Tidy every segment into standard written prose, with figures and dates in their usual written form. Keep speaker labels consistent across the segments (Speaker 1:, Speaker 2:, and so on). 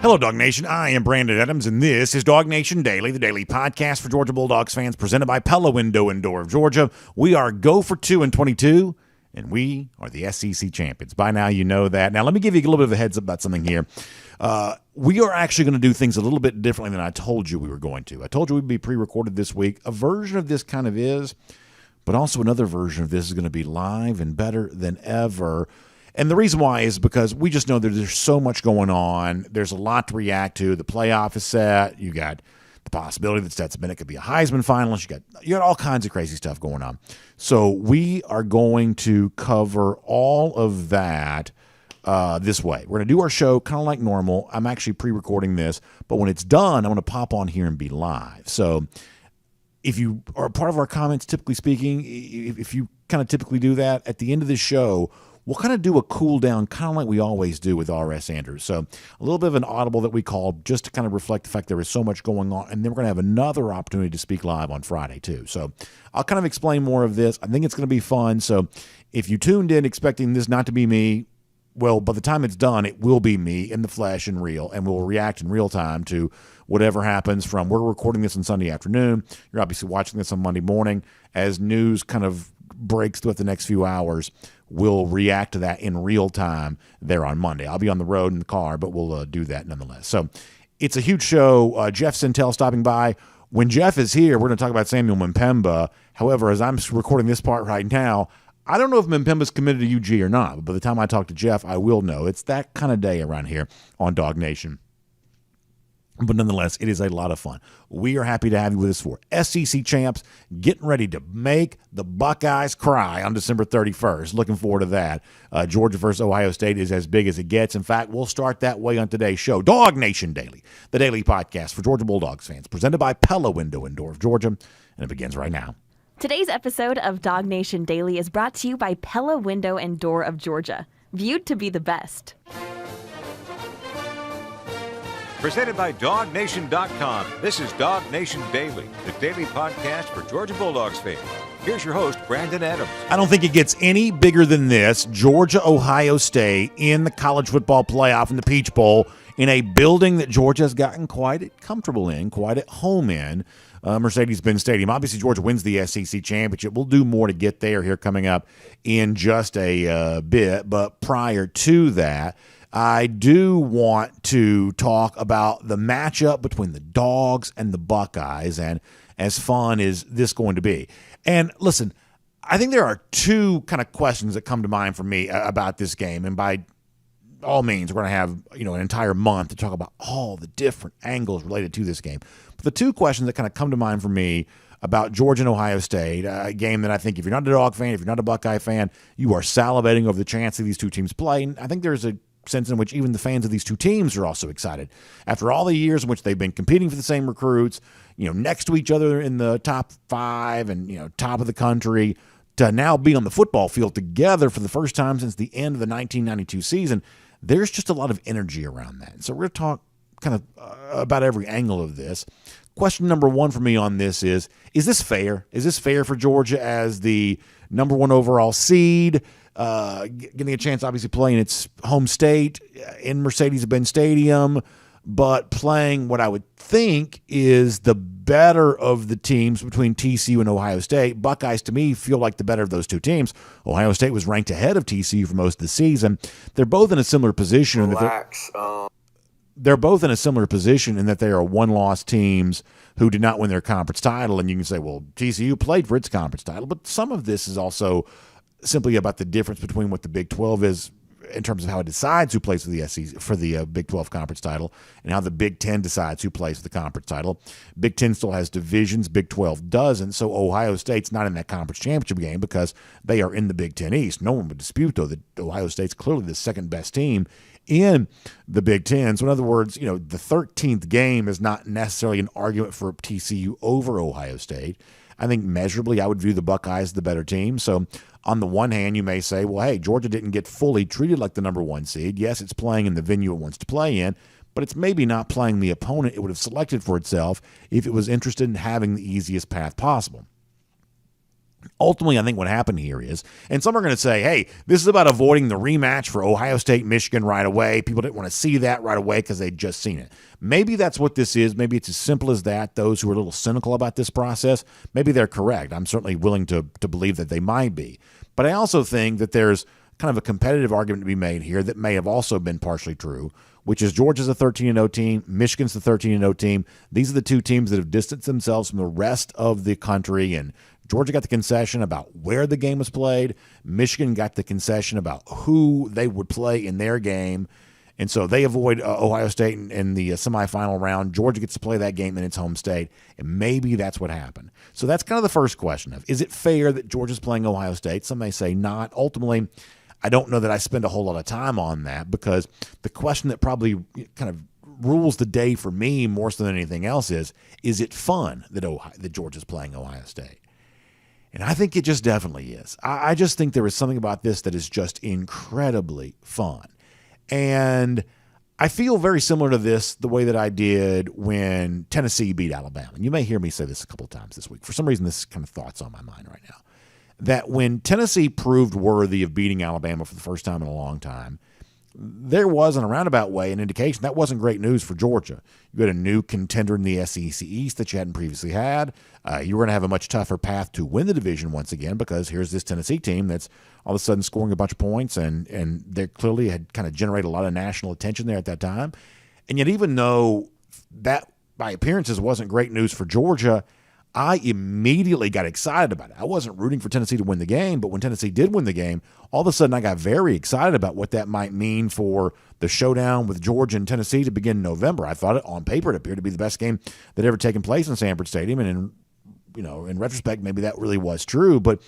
Speaker 1: Hello, Dog Nation. I am Brandon Adams, and this is DawgNation Daily, the daily podcast for Georgia Bulldogs fans, presented by Pella Window and Door of Georgia. We are go for 2 in 22, and we are the SEC champions. By now, you know that. Now, let me give you a little bit of a heads up about something here. We are actually going to do things a little bit differently than I told you we were going to. I told you we'd be pre-recorded this week. A version of this kind of is, but also another version of this is going to be live and better than ever. And the reason why is because we just know that there's so much going on. There's a lot to react to. The playoff is set. You got the possibility that Stetson Bennett could be a Heisman finalist. You got all kinds of crazy stuff going on. So we are going to cover all of that this way. We're going to do our show kind of like normal. I'm actually pre-recording this, but when it's done, I'm going to pop on here and be live. So if you are a part of our comments, typically speaking, if you kind of typically do that, at the end of the show, we'll kind of do a cool down, kind of like we always do with R.S. Sanders. So a little bit of an audible that we call just to kind of reflect the fact there is so much going on. And then we're going to have another opportunity to speak live on Friday, too. So I'll kind of explain more of this. I think it's going to be fun. So if you tuned in expecting this not to be me, well, by the time it's done, it will be me in the flesh and real, and we'll react in real time to whatever happens from, we're recording this on Sunday afternoon. You're obviously watching this on Monday morning. As news kind of breaks throughout the next few hours, we'll react to that in real time there on Monday. I'll be on the road in the car, but we'll do that nonetheless. So it's a huge show. Jeff Sentell stopping by. When Jeff is here, we're going to talk about Samuel Mpemba. However, as I'm recording this part right now, I don't know if Mpemba's committed to UG or not, but by the time I talk to Jeff, I will know. It's that kind of day around here on Dog Nation. But nonetheless, it is a lot of fun. We are happy to have you with us for SEC champs, getting ready to make the Buckeyes cry on December 31st. Looking forward to that. Georgia versus Ohio State is as big as it gets. In fact, we'll start that way on today's show. DawgNation Daily, the daily podcast for Georgia Bulldogs fans, presented by Pella Window and Door of Georgia, and it begins right now.
Speaker 2: Today's episode of DawgNation Daily is brought to you by Pella Window and Door of Georgia, viewed to be the best.
Speaker 3: Presented by DawgNation.com. This is DawgNation Daily, the daily podcast for Georgia Bulldogs fans. Here's your host, Brandon Adams.
Speaker 1: I don't think it gets any bigger than this. Georgia-Ohio State in the college football playoff in the Peach Bowl in a building that Georgia has gotten quite comfortable in, quite at home in, Mercedes-Benz Stadium. Obviously, Georgia wins the SEC championship. We'll do more to get there here coming up in just a bit. But prior to that, I do want to talk about the matchup between the Dogs and the Buckeyes, and as fun as this going to be. And listen, I think there are two kind of questions that come to mind for me about this game, and by all means, we're going to have an entire month to talk about all the different angles related to this game. But the two questions that kind of come to mind for me about Georgia and Ohio State, a game that I think if you're not a Dog fan, if you're not a Buckeye fan, you are salivating over the chance of these two teams play. And I think there's a sense in which even the fans of these two teams are also excited. After all the years in which they've been competing for the same recruits, next to each other in the top 5 and, top of the country, to now be on the football field together for the first time since the end of the 1992 season, there's just a lot of energy around that. So we're going to talk kind of about every angle of this. Question number one for me on this is this fair? Is this fair for Georgia as the number 1 overall seed, getting a chance, obviously, playing its home state in Mercedes-Benz Stadium, but playing what I would think is the better of the teams between TCU and Ohio State? Buckeyes, to me, feel like the better of those two teams. Ohio State was ranked ahead of TCU for most of the season. They're both in a similar position. They're both in a similar position in that they are one-loss teams who did not win their conference title. And you can say, well, TCU played for its conference title. But some of this is also simply about the difference between what the Big 12 is in terms of how it decides who plays for the SEC, for the Big 12 conference title, and how the Big 10 decides who plays for the conference title. Big 10 still has divisions. Big 12 doesn't. So Ohio State's not in that conference championship game because they are in the Big 10 East. No one would dispute, though, that Ohio State's clearly the second best team in the Big 10. So in other words, the 13th game is not necessarily an argument for TCU over Ohio State. I think measurably I would view the Buckeyes the better team. So on the one hand, you may say, well, hey, Georgia didn't get fully treated like the number 1 seed. Yes, it's playing in the venue it wants to play in, but it's maybe not playing the opponent it would have selected for itself if it was interested in having the easiest path possible. Ultimately, I think what happened here is, and some are going to say, hey, this is about avoiding the rematch for Ohio State, Michigan right away. People didn't want to see that right away because they'd just seen it. Maybe that's what this is. Maybe it's as simple as that. Those who are a little cynical about this process, maybe they're correct. I'm certainly willing to believe that they might be. But I also think that there's kind of a competitive argument to be made here that may have also been partially true, which is Georgia's a 13-0 team, Michigan's the 13-0 team. These are the two teams that have distanced themselves from the rest of the country, and Georgia got the concession about where the game was played. Michigan got the concession about who they would play in their game. And so they avoid Ohio State in the semifinal round. Georgia gets to play that game in its home state, and maybe that's what happened. So that's kind of the first question of, is it fair that Georgia's playing Ohio State? Some may say not. Ultimately, I don't know that I spend a whole lot of time on that, because the question that probably kind of rules the day for me more so than anything else is it fun that Georgia's playing Ohio State? And I think it just definitely is. I just think there is something about this that is just incredibly fun. And I feel very similar to this the way that I did when Tennessee beat Alabama. And you may hear me say this a couple of times this week. For some reason, this kind of thought's on my mind right now. That when Tennessee proved worthy of beating Alabama for the first time in a long time, there was, in a roundabout way, an indication that wasn't great news for Georgia. You had a new contender in the SEC East that you hadn't previously had. You were going to have a much tougher path to win the division once again, because here's this Tennessee team that's all of a sudden scoring a bunch of points, and they clearly had kind of generated a lot of national attention there at that time. And yet, even though that, by appearances, wasn't great news for Georgia, I immediately got excited about it. I wasn't rooting for Tennessee to win the game, but when Tennessee did win the game, all of a sudden I got very excited about what that might mean for the showdown with Georgia and Tennessee to begin in November. I thought on paper it appeared to be the best game that had ever taken place in Sanford Stadium, and in retrospect, maybe that really was true. But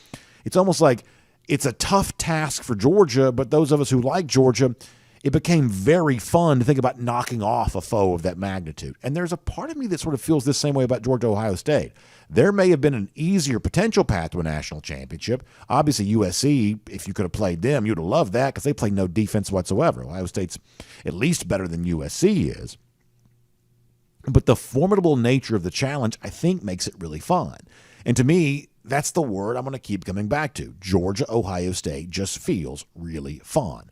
Speaker 1: it's almost like it's a tough task for Georgia, but those of us who like Georgia, it became very fun to think about knocking off a foe of that magnitude. And there's a part of me that sort of feels the same way about Georgia-Ohio State. There may have been an easier potential path to a national championship. Obviously, USC, if you could have played them, you would have loved that, because they played no defense whatsoever. Ohio State's at least better than USC is. But the formidable nature of the challenge, I think, makes it really fun. And to me, that's the word I'm going to keep coming back to. Georgia-Ohio State just feels really fun.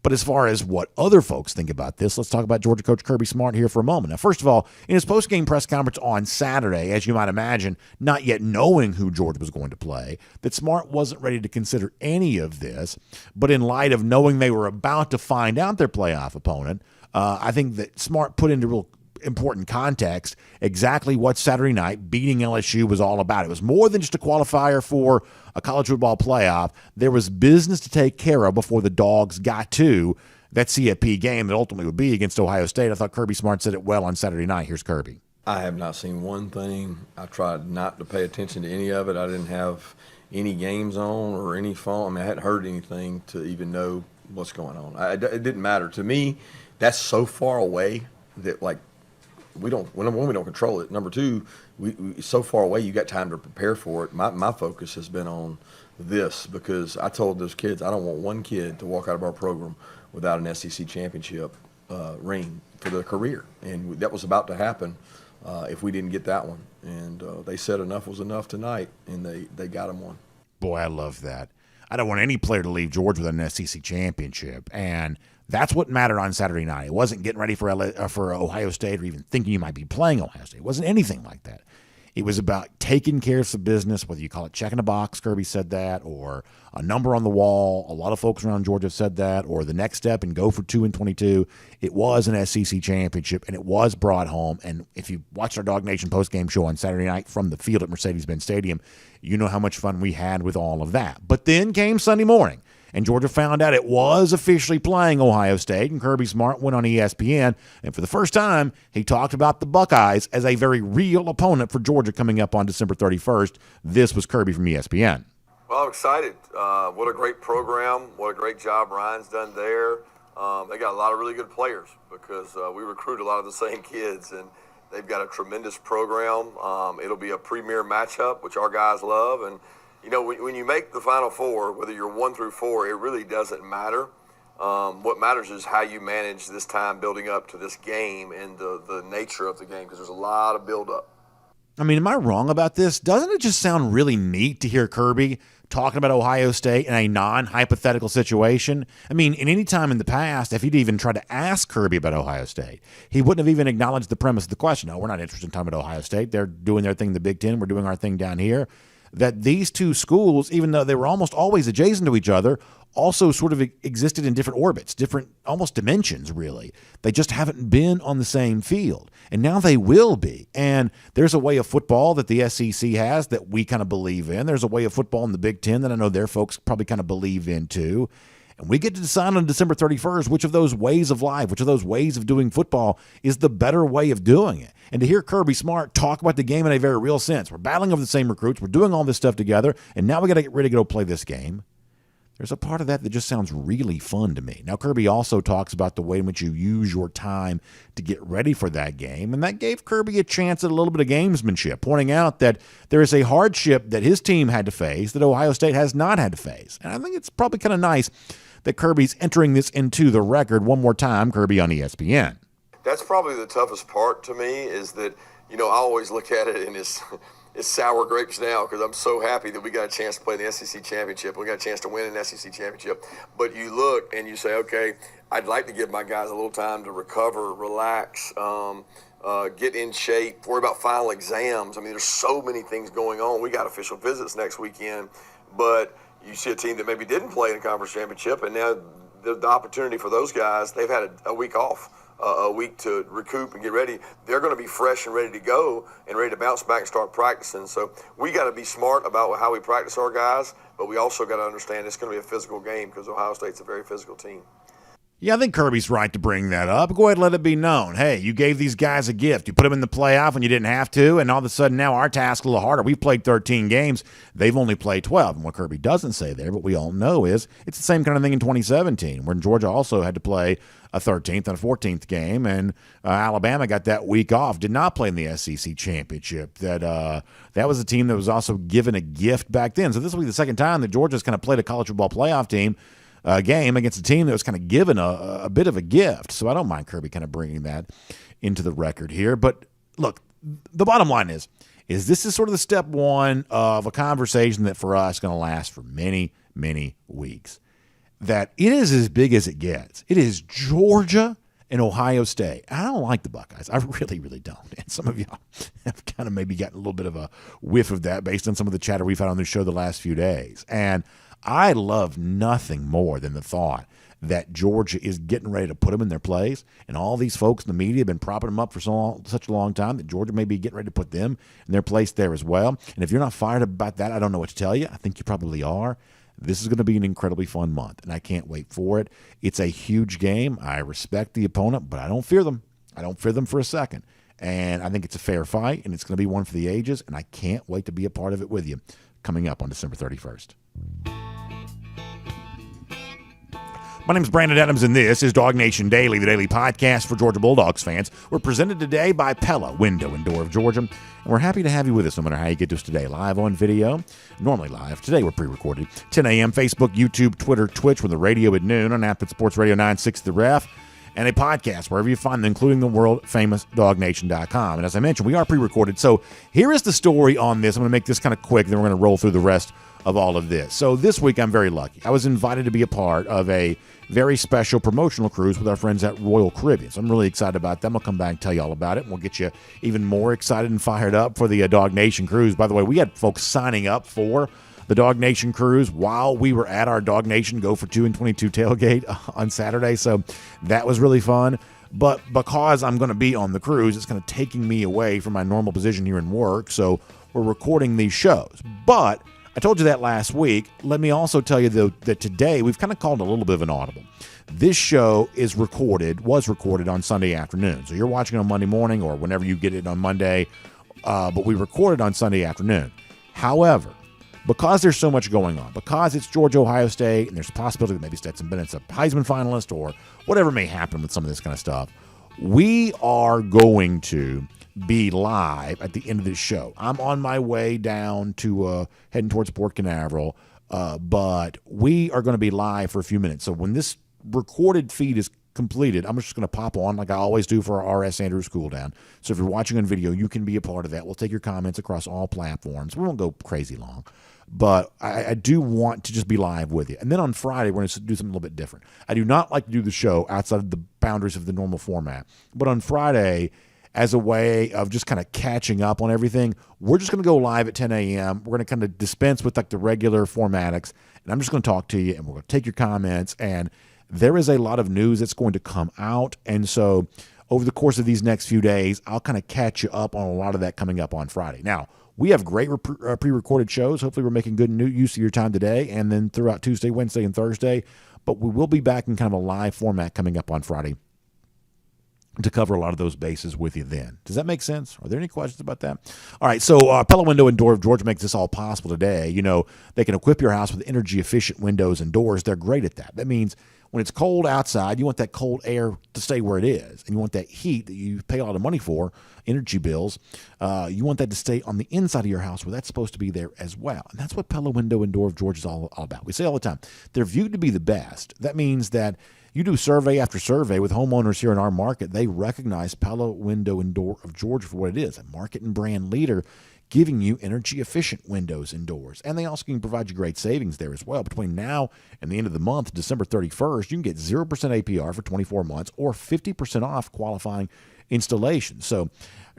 Speaker 1: But as far as what other folks think about this, let's talk about Georgia coach Kirby Smart here for a moment. Now, first of all, in his post-game press conference on Saturday, as you might imagine, not yet knowing who Georgia was going to play, that Smart wasn't ready to consider any of this. But in light of knowing they were about to find out their playoff opponent, I think that Smart put into real important context exactly what Saturday night beating LSU was all about. It was more than just a qualifier for a college football playoff. There was business to take care of before the Dogs got to that CFP game that ultimately would be against Ohio State. I thought Kirby Smart said it well on Saturday night. Here's Kirby.
Speaker 4: I have not seen one thing. I tried not to pay attention to any of it. I didn't have any games on or any phone. I mean, I hadn't heard anything to even know what's going on. It didn't matter. To me, that's so far away that, like, we don't control it. Number two, we so far away, you got time to prepare for it. My focus has been on this, because I told those kids I don't want one kid to walk out of our program without an SEC championship ring for their career, and that was about to happen if we didn't get that one. And they said enough was enough tonight, and they got them one.
Speaker 1: Boy, I love that. I don't want any player to leave Georgia with an SEC championship, and that's what mattered on Saturday night. It wasn't getting ready for Ohio State or even thinking you might be playing Ohio State. It wasn't anything like that. It was about taking care of some business, whether you call it checking a box, Kirby said that, or a number on the wall. A lot of folks around Georgia have said that, or the next step and go for 2-22. It was an SEC championship, and it was brought home. And if you watched our Dog Nation postgame show on Saturday night from the field at Mercedes-Benz Stadium, you know how much fun we had with all of that. But then came Sunday morning, and Georgia found out it was officially playing Ohio State, and Kirby Smart went on ESPN, and for the first time, he talked about the Buckeyes as a very real opponent for Georgia coming up on December 31st. This was Kirby from ESPN.
Speaker 5: Well, I'm excited. What a great program. What a great job Ryan's done there. They got a lot of really good players, because we recruit a lot of the same kids, and they've got a tremendous program. It'll be a premier matchup, which our guys love, and you know, when you make the Final Four, whether you're 1 through 4, it really doesn't matter. What matters is how you manage this time building up to this game and the nature of the game, because there's a lot of build-up.
Speaker 1: I mean, am I wrong about this? Doesn't it just sound really neat to hear Kirby talking about Ohio State in a non-hypothetical situation? I mean, in any time in the past, if he'd even tried to ask Kirby about Ohio State, he wouldn't have even acknowledged the premise of the question. No, we're not interested in talking about Ohio State. They're doing their thing in the Big Ten. We're doing our thing down here. That these two schools, even though they were almost always adjacent to each other, also sort of existed in different orbits, different almost dimensions, really. They just haven't been on the same field. And now they will be. And there's a way of football that the SEC has that we kind of believe in. There's a way of football in the Big Ten that I know their folks probably kind of believe in too. And we get to decide on December 31st which of those ways of life, which of those ways of doing football is the better way of doing it. And to hear Kirby Smart talk about the game in a very real sense. We're battling over the same recruits. We're doing all this stuff together. And now we got to get ready to go play this game. There's a part of that just sounds really fun to me. Now, Kirby also talks about the way in which you use your time to get ready for that game, and that gave Kirby a chance at a little bit of gamesmanship, pointing out that there is a hardship that his team had to face that Ohio State has not had to face. And I think it's probably kind of nice that Kirby's entering this into the record one more time, Kirby on ESPN.
Speaker 5: That's probably the toughest part to me is that, I always look at it in this – it's sour grapes now because I'm so happy that we got a chance to play in the SEC championship. We got a chance to win an SEC championship. But you look and you say, okay, I'd like to give my guys a little time to recover, relax, get in shape, worry about final exams. I mean, there's so many things going on. We got official visits next weekend. But you see a team that maybe didn't play in the conference championship, and now the opportunity for those guys, they've had a week off. A week to recoup and get ready. They're going to be fresh and ready to go and ready to bounce back and start practicing. So we got to be smart about how we practice our guys, but we also got to understand it's going to be a physical game because Ohio State's a very physical team.
Speaker 1: Yeah, I think Kirby's right to bring that up. Go ahead and let it be known. Hey, you gave these guys a gift. You put them in the playoff when you didn't have to, and all of a sudden now our task's a little harder. We've played 13 games. They've only played 12. And what Kirby doesn't say there, but we all know is it's the same kind of thing in 2017 when Georgia also had to play a 13th and a 14th game, and Alabama got that week off, did not play in the SEC championship. That was a team that was also given a gift back then. So this will be the second time that Georgia's kind of played a college football playoff team game against a team that was kind of given a bit of a gift. So I don't mind Kirby kind of bringing that into the record here. But look, the bottom line is this is sort of the step one of a conversation that for us is going to last for many, many weeks. That it is as big as it gets. It is Georgia and Ohio State. I don't like the Buckeyes. I really, really don't. And some of y'all have kind of maybe gotten a little bit of a whiff of that based on some of the chatter we've had on the show the last few days. And I love nothing more than the thought that Georgia is getting ready to put them in their place, and all these folks in the media have been propping them up for such a long time that Georgia may be getting ready to put them in their place there as well. And if you're not fired about that, I don't know what to tell you. I think you probably are. This is going to be an incredibly fun month, and I can't wait for it. It's a huge game. I respect the opponent, but I don't fear them. I don't fear them for a second. And I think it's a fair fight, and it's going to be one for the ages, and I can't wait to be a part of it with you coming up on December 31st. My name is Brandon Adams, and this is DawgNation Daily, the daily podcast for Georgia Bulldogs fans. We're presented today by Pella Window and Door of Georgia, and we're happy to have you with us no matter how you get to us today, live on video, normally live. Today we're pre-recorded, 10 a.m., Facebook, YouTube, Twitter, Twitch, with the radio at noon on App Sports Radio 96 The Ref, and a podcast wherever you find them, including the world-famous DawgNation.com. And as I mentioned, we are pre-recorded, so here is the story on this. I'm going to make this kind of quick, then we're going to roll through the rest of all of this. So this week I'm very lucky. I was invited to be a part of a very special promotional cruise with our friends at Royal Caribbean. So I'm really excited about them. I'll come back and tell you all about it, and we'll get you even more excited and fired up for the DawgNation cruise. By the way, we had folks signing up for the DawgNation cruise while we were at our DawgNation Go for 2 and 22 tailgate on Saturday. So that was really fun. But because I'm going to be on the cruise, it's kind of taking me away from my normal position here in work. So we're recording these shows. But I told you that last week. Let me also tell you, though, that today we've kind of called a little bit of an audible. This show was recorded on Sunday afternoon. So you're watching it on Monday morning or whenever you get it on Monday, but we recorded on Sunday afternoon. However, because there's so much going on, because it's Georgia-Ohio State, and there's a possibility that maybe Stetson Bennett's a Heisman finalist or whatever may happen with some of this kind of stuff, we are going to be live at the end of this show. I'm on my way down to heading towards Port Canaveral, but we are going to be live for a few minutes. So when this recorded feed is completed, I'm just going to pop on like I always do for our RS Andrews cool down. So if you're watching on video, you can be a part of that. We'll take your comments across all platforms. We won't go crazy long, but I do want to just be live with you. And then on Friday, we're going to do something a little bit different. I do not like to do the show outside of the boundaries of the normal format, but on Friday, as a way of just kind of catching up on everything, we're just going to go live at 10 a.m. We're going to kind of dispense with like the regular formatics, and I'm just going to talk to you, and we're going to take your comments, and there is a lot of news that's going to come out, and so over the course of these next few days, I'll kind of catch you up on a lot of that coming up on Friday. Now, we have great pre-recorded shows. Hopefully we're making good use of your time today, and then throughout Tuesday, Wednesday, and Thursday, but we will be back in kind of a live format coming up on Friday to cover a lot of those bases with you then. Does that make sense? Are there any questions about that? All right, so Pella Window and Door of Georgia makes this all possible today. You know, they can equip your house with energy-efficient windows and doors. They're great at that. That means when it's cold outside, you want that cold air to stay where it is, and you want that heat that you pay a lot of money for, energy bills, you want that to stay on the inside of your house where that's supposed to be there as well. And that's what Pella Window and Door of Georgia is all about. We say all the time, they're viewed to be the best. That means that you do survey after survey with homeowners here in our market. They recognize Pella Window and Door of Georgia for what it is, a market and brand leader giving you energy-efficient windows and doors. And they also can provide you great savings there as well. Between now and the end of the month, December 31st, you can get 0% APR for 24 months or 50% off qualifying installation. So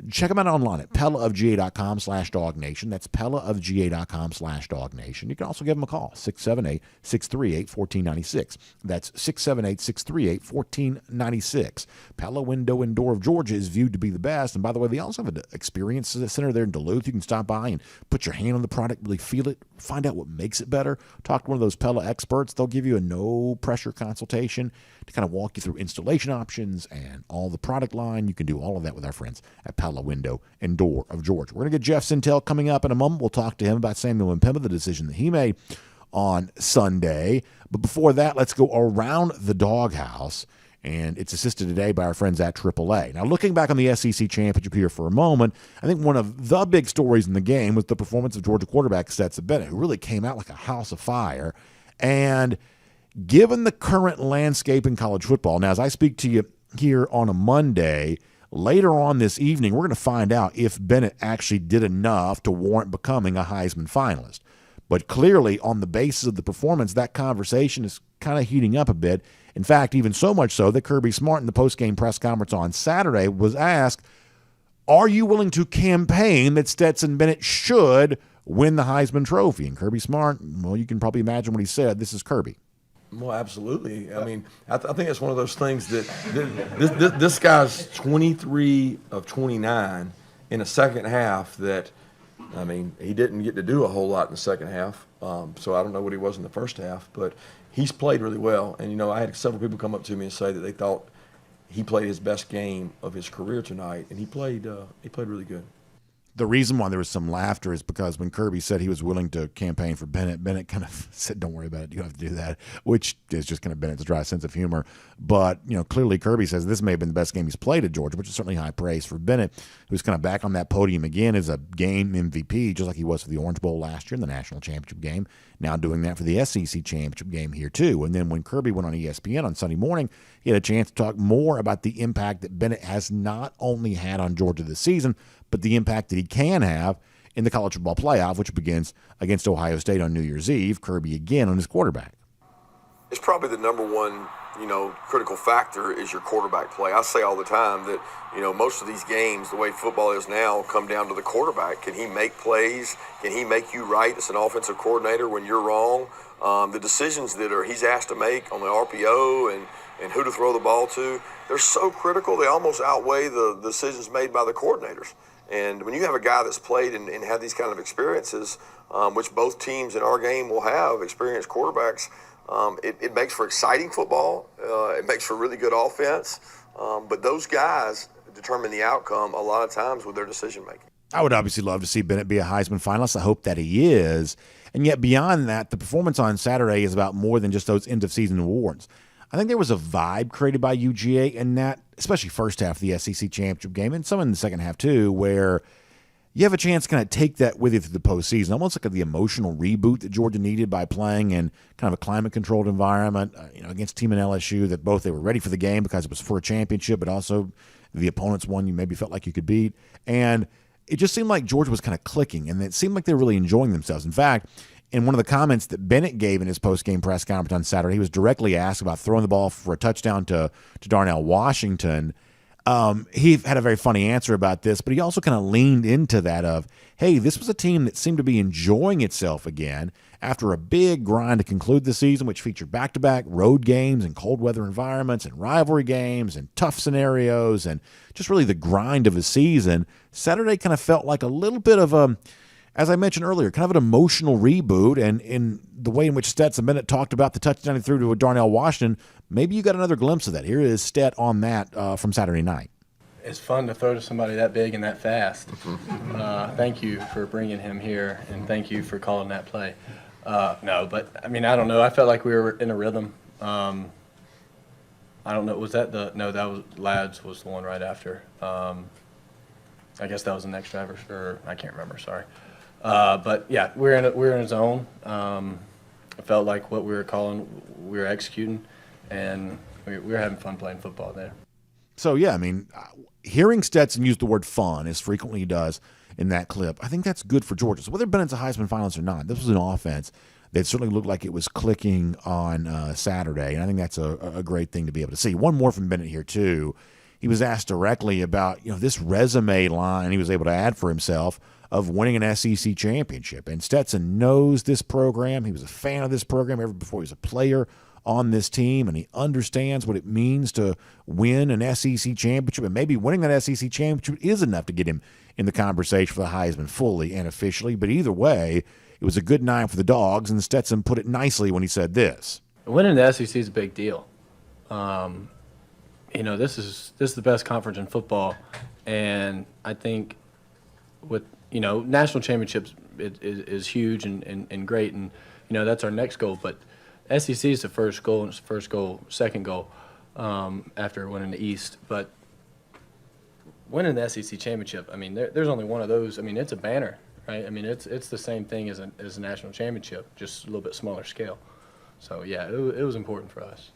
Speaker 1: check them out online at pellaofga.com/DawgNation. That's pellaofga.com/DawgNation. You can also give them a call, 678-638-1496. That's 678-638-1496. Pella Window and Door of Georgia is viewed to be the best. And by the way, they also have an experience center there in Duluth. You can stop by and put your hand on the product, really feel it, find out what makes it better. Talk to one of those Pella experts. They'll give you a no-pressure consultation to kind of walk you through installation options and all the product line. You can do all of that with our friends at Pella Window and Door of Georgia. We're going to get Jeff Sentell coming up in a moment. We'll talk to him about Samuel Mpemba, the decision that he made on Sunday. But before that, let's go around the doghouse, and it's assisted today by our friends at AAA. Now, looking back on the SEC championship here for a moment, I think one of the big stories in the game was the performance of Georgia quarterback Stetson Bennett, who really came out like a house of fire. And given the current landscape in college football, now as I speak to you here on a Monday, later on this evening, we're going to find out if Bennett actually did enough to warrant becoming a Heisman finalist. But clearly, on the basis of the performance, that conversation is kind of heating up a bit. In fact, even so much so that Kirby Smart in the postgame press conference on Saturday was asked, are you willing to campaign that Stetson Bennett should win the Heisman Trophy? And Kirby Smart, well, you can probably imagine what he said. This is Kirby.
Speaker 4: Well, absolutely. I mean, I think it's one of those things that this guy's 23 of 29 in a second half that, I mean, he didn't get to do a whole lot in the second half. So I don't know what he was in the first half, but he's played really well. And, you know, I had several people come up to me and say that they thought he played his best game of his career tonight, and he played really good.
Speaker 1: The reason why there was some laughter is because when Kirby said he was willing to campaign for Bennett, Bennett kind of said, don't worry about it, you don't have to do that, which is just kind of Bennett's dry sense of humor. But, you know, clearly Kirby says this may have been the best game he's played at Georgia, which is certainly high praise for Bennett, who's kind of back on that podium again as a game MVP, just like he was for the Orange Bowl last year in the national championship game, now doing that for the SEC championship game here too. And then when Kirby went on ESPN on Sunday morning, he had a chance to talk more about the impact that Bennett has not only had on Georgia this season, but the impact that he can have in the college football playoff, which begins against Ohio State on New Year's Eve. Kirby again on his quarterback.
Speaker 5: It's probably the number one, critical factor is your quarterback play. I say all the time that, most of these games, the way football is now, come down to the quarterback. Can he make plays? Can he make you right as an offensive coordinator when you're wrong? The decisions that he's asked to make on the RPO and who to throw the ball to, they're so critical. They almost outweigh the decisions made by the coordinators. And when you have a guy that's played and had these kind of experiences, which both teams in our game will have, experienced quarterbacks, it makes for exciting football. It makes for really good offense. But those guys determine the outcome a lot of times with their decision making.
Speaker 1: I would obviously love to see Bennett be a Heisman finalist. I hope that he is. And yet beyond that, the performance on Saturday is about more than just those end-of-season awards. I think there was a vibe created by UGA in that, especially first half of the SEC championship game, and some in the second half too, where you have a chance to kind of take that with you through the postseason, almost like the emotional reboot that Georgia needed by playing in kind of a climate-controlled environment, against a team in LSU that both they were ready for the game because it was for a championship, but also the opponent's one you maybe felt like you could beat. And it just seemed like Georgia was kind of clicking, and it seemed like they were really enjoying themselves. In fact, in one of the comments that Bennett gave in his post-game press conference on Saturday, he was directly asked about throwing the ball for a touchdown to Darnell Washington. He had a very funny answer about this, but he also kind of leaned into that of, hey, this was a team that seemed to be enjoying itself again after a big grind to conclude the season, which featured back-to-back road games and cold weather environments and rivalry games and tough scenarios and just really the grind of a season. Saturday kind of felt like a little bit of a, as I mentioned earlier, kind of an emotional reboot, and in the way in which Stetson Bennett talked about the touchdown he threw to Darnell Washington, maybe you got another glimpse of that. Here is Stet on that from Saturday night.
Speaker 6: It's fun to throw to somebody that big and that fast. Thank you for bringing him here, and thank you for calling that play. No, but, I mean, I don't know. I felt like we were in a rhythm. I don't know. Was that the – no, that was – Lads was the one right after. I guess that was the next driver, or I can't remember, sorry. But, yeah, we're in a zone. I felt like what we were calling, we were executing, and we were having fun playing football there.
Speaker 1: So, yeah, I mean, hearing Stetson use the word fun as frequently he does in that clip, I think that's good for Georgia. So whether Bennett's a Heisman finalist or not, this was an offense that certainly looked like it was clicking on Saturday, and I think that's a great thing to be able to see. One more from Bennett here, too. He was asked directly about, this resume line he was able to add for himself of winning an SEC championship. And Stetson knows this program. He was a fan of this program ever before he was a player on this team, and he understands what it means to win an SEC championship, and maybe winning that SEC championship is enough to get him in the conversation for the Heisman fully and officially. But either way, it was a good night for the Dogs, and Stetson put it nicely when he said this.
Speaker 6: Winning the SEC is a big deal. This is the best conference in football, and I think with national championships is huge and great, and that's our next goal. But SEC is the first goal, and it's the first goal, second goal after winning the East. But winning the SEC championship, I mean, there's only one of those. I mean, it's a banner, right? I mean, it's the same thing as a national championship, just a little bit smaller scale. So yeah, it was important for us.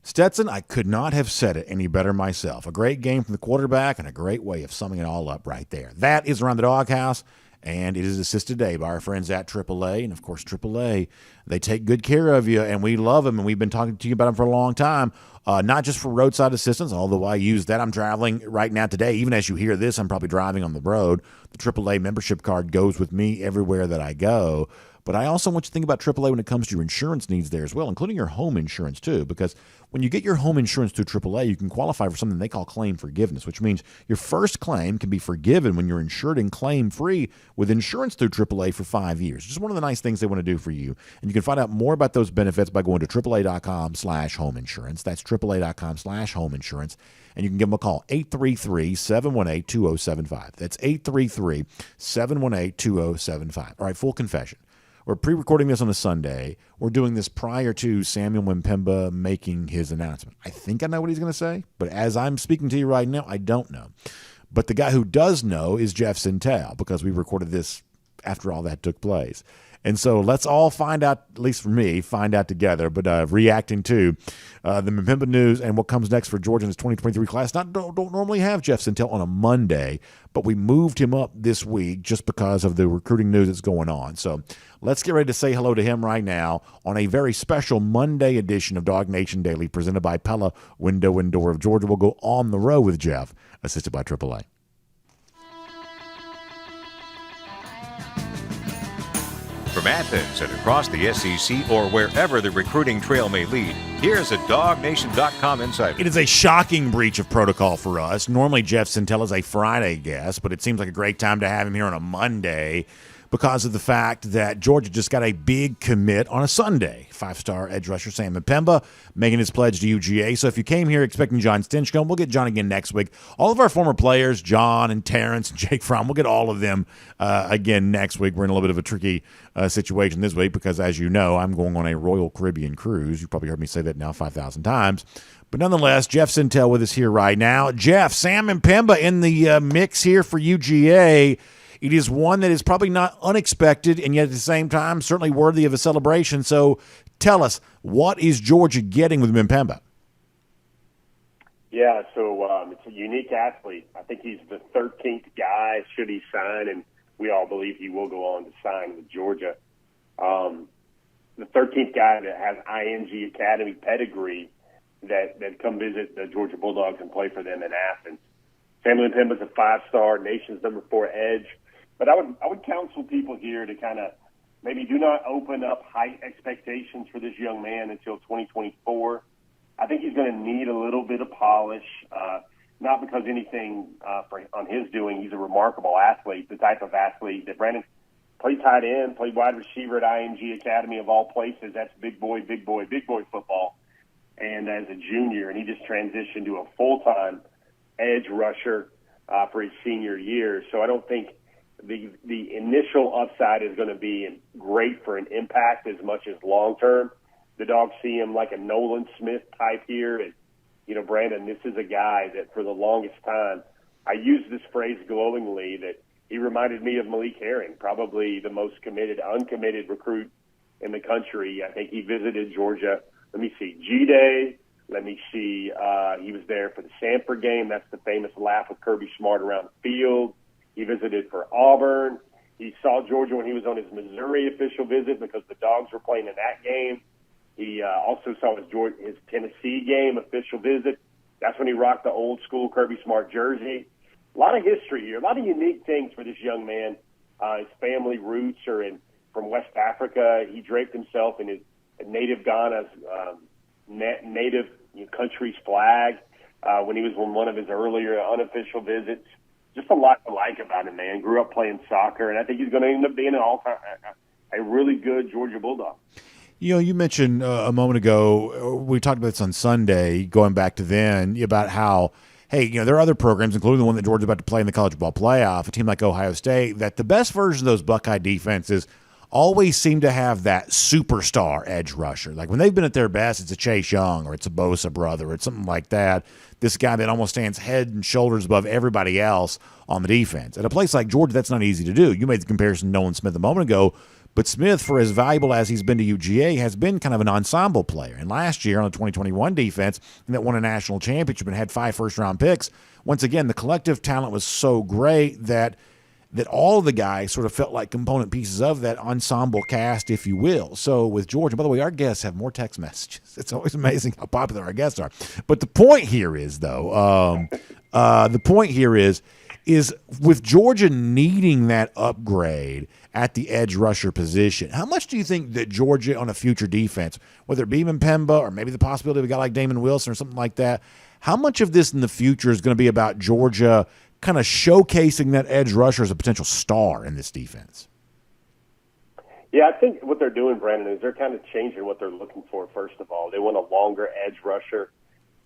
Speaker 1: Stetson, I could not have said it any better myself. A great game from the quarterback and a great way of summing it all up right there. That is Around the Doghouse, and it is assisted today by our friends at AAA. And, of course, AAA, they take good care of you, and we love them, and we've been talking to you about them for a long time, not just for roadside assistance, although I use that. I'm traveling right now today. Even as you hear this, I'm probably driving on the road. The AAA membership card goes with me everywhere that I go. But I also want you to think about AAA when it comes to your insurance needs there as well, including your home insurance too, because when you get your home insurance through AAA, you can qualify for something they call claim forgiveness, which means your first claim can be forgiven when you're insured and claim-free with insurance through AAA for 5 years. Just one of the nice things they want to do for you. And you can find out more about those benefits by going to AAA.com/home insurance. That's AAA.com/home insurance. And you can give them a call, 833-718-2075. That's 833-718-2075. All right, full confession. We're pre-recording this on a Sunday. We're doing this prior to Samuel Mwimpemba making his announcement. I think I know what he's going to say, but as I'm speaking to you right now, I don't know. But the guy who does know is Jeff Sentell, because we recorded this after all that took place. And so let's all find out, at least for me, find out together, but reacting to the Mwimpemba news and what comes next for Georgia in his 2023 class. Don't normally have Jeff Sentell on a Monday, but we moved him up this week just because of the recruiting news that's going on. So let's get ready to say hello to him right now on a very special Monday edition of DawgNation Daily presented by Pella Window and Door of Georgia. We'll go on the road with Jeff, assisted by AAA.
Speaker 3: From Athens and across the SEC or wherever the recruiting trail may lead, here's a DawgNation.com insider.
Speaker 1: It is a shocking breach of protocol for us. Normally, Jeff Sentell is a Friday guest, but it seems like a great time to have him here on a Monday because of the fact that Georgia just got a big commit on a Sunday. Five-star edge rusher Sam Mwimpemba making his pledge to UGA. So if you came here expecting John Stinchcomb, we'll get John again next week. All of our former players, John and Terrence and Jake Fromm, we'll get all of them again next week. We're in a little bit of a tricky situation this week because, as you know, I'm going on a Royal Caribbean cruise. You've probably heard me say that now 5,000 times. But nonetheless, Jeff Sentell with us here right now. Jeff, Sam Mwimpemba in the mix here for UGA. It is one that is probably not unexpected, and yet at the same time certainly worthy of a celebration. So tell us, what is Georgia getting with Mpemba?
Speaker 7: Yeah, so it's a unique athlete. I think he's the 13th guy, should he sign, and we all believe he will go on to sign with Georgia. The 13th guy that has ING Academy pedigree that come visit the Georgia Bulldogs and play for them in Athens. Samuel Mpemba's a 5-star, nation's number 4 edge. But I would counsel people here to kind of maybe do not open up high expectations for this young man until 2024. I think he's going to need a little bit of polish, not because anything on his doing. He's a remarkable athlete, the type of athlete that Brandon played tight end, played wide receiver at IMG Academy of all places. That's big boy football. And as a junior, and he just transitioned to a full-time edge rusher for his senior year. So I don't think the initial upside is going to be great for an impact as much as long-term. The Dogs see him like a Nolan Smith type here. And, Brandon, this is a guy that for the longest time, I use this phrase glowingly, that he reminded me of Malik Herring, probably the most uncommitted recruit in the country. I think he visited Georgia. Let me see, G-Day. Let me see, he was there for the Sanford game. That's the famous laugh of Kirby Smart around the field. He visited for Auburn. He saw Georgia when he was on his Missouri official visit because the Dogs were playing in that game. He also saw his Tennessee game official visit. That's when he rocked the old school Kirby Smart jersey. A lot of history here, a lot of unique things for this young man. His family roots are from West Africa. He draped himself in his native Ghana's native country's flag when he was on one of his earlier unofficial visits. Just a lot to like about him, man. Grew up playing soccer, and I think he's going to end up being a really good Georgia Bulldog.
Speaker 1: You mentioned a moment ago, we talked about this on Sunday, going back to then, about how, hey, there are other programs, including the one that Georgia's about to play in the college football playoff, a team like Ohio State, that the best version of those Buckeye defenses always seem to have that superstar edge rusher. Like when they've been at their best, it's a Chase Young or it's a Bosa brother or it's something like that. This guy that almost stands head and shoulders above everybody else on the defense. At a place like Georgia, that's not easy to do. You made the comparison to Nolan Smith a moment ago, but Smith, for as valuable as he's been to UGA, has been kind of an ensemble player. And last year on the 2021 defense, that won a national championship and had 5 first-round picks, once again, the collective talent was so great that all of the guys sort of felt like component pieces of that ensemble cast, if you will. So with Georgia, by the way, our guests have more text messages. It's always amazing how popular our guests are. But the point here is, though, is with Georgia needing that upgrade at the edge rusher position, how much do you think that Georgia on a future defense, whether it be Mpemba or maybe the possibility of a guy like Damon Wilson or something like that, how much of this in the future is going to be about Georgia kind of showcasing that edge rusher as a potential star in this defense?
Speaker 7: Yeah, I think what they're doing, Brandon, is they're kind of changing what they're looking for, first of all. They want a longer edge rusher.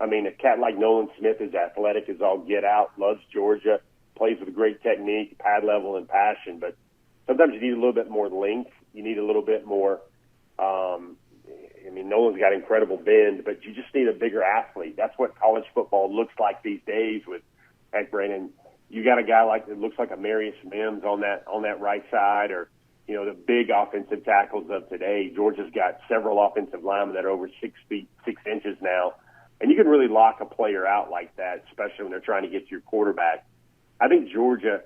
Speaker 7: I mean, a cat like Nolan Smith is athletic as all get out, loves Georgia, plays with great technique, pad level, and passion. But sometimes you need a little bit more length. You need a little bit more Nolan's got incredible bend, but you just need a bigger athlete. That's what college football looks like these days with, heck, Brandon, you got a guy like that looks like a Marius Mims on that right side, or the big offensive tackles of today. Georgia's got several offensive linemen that are over 6 feet 6 inches now, and you can really lock a player out like that, especially when they're trying to get to your quarterback. I think Georgia,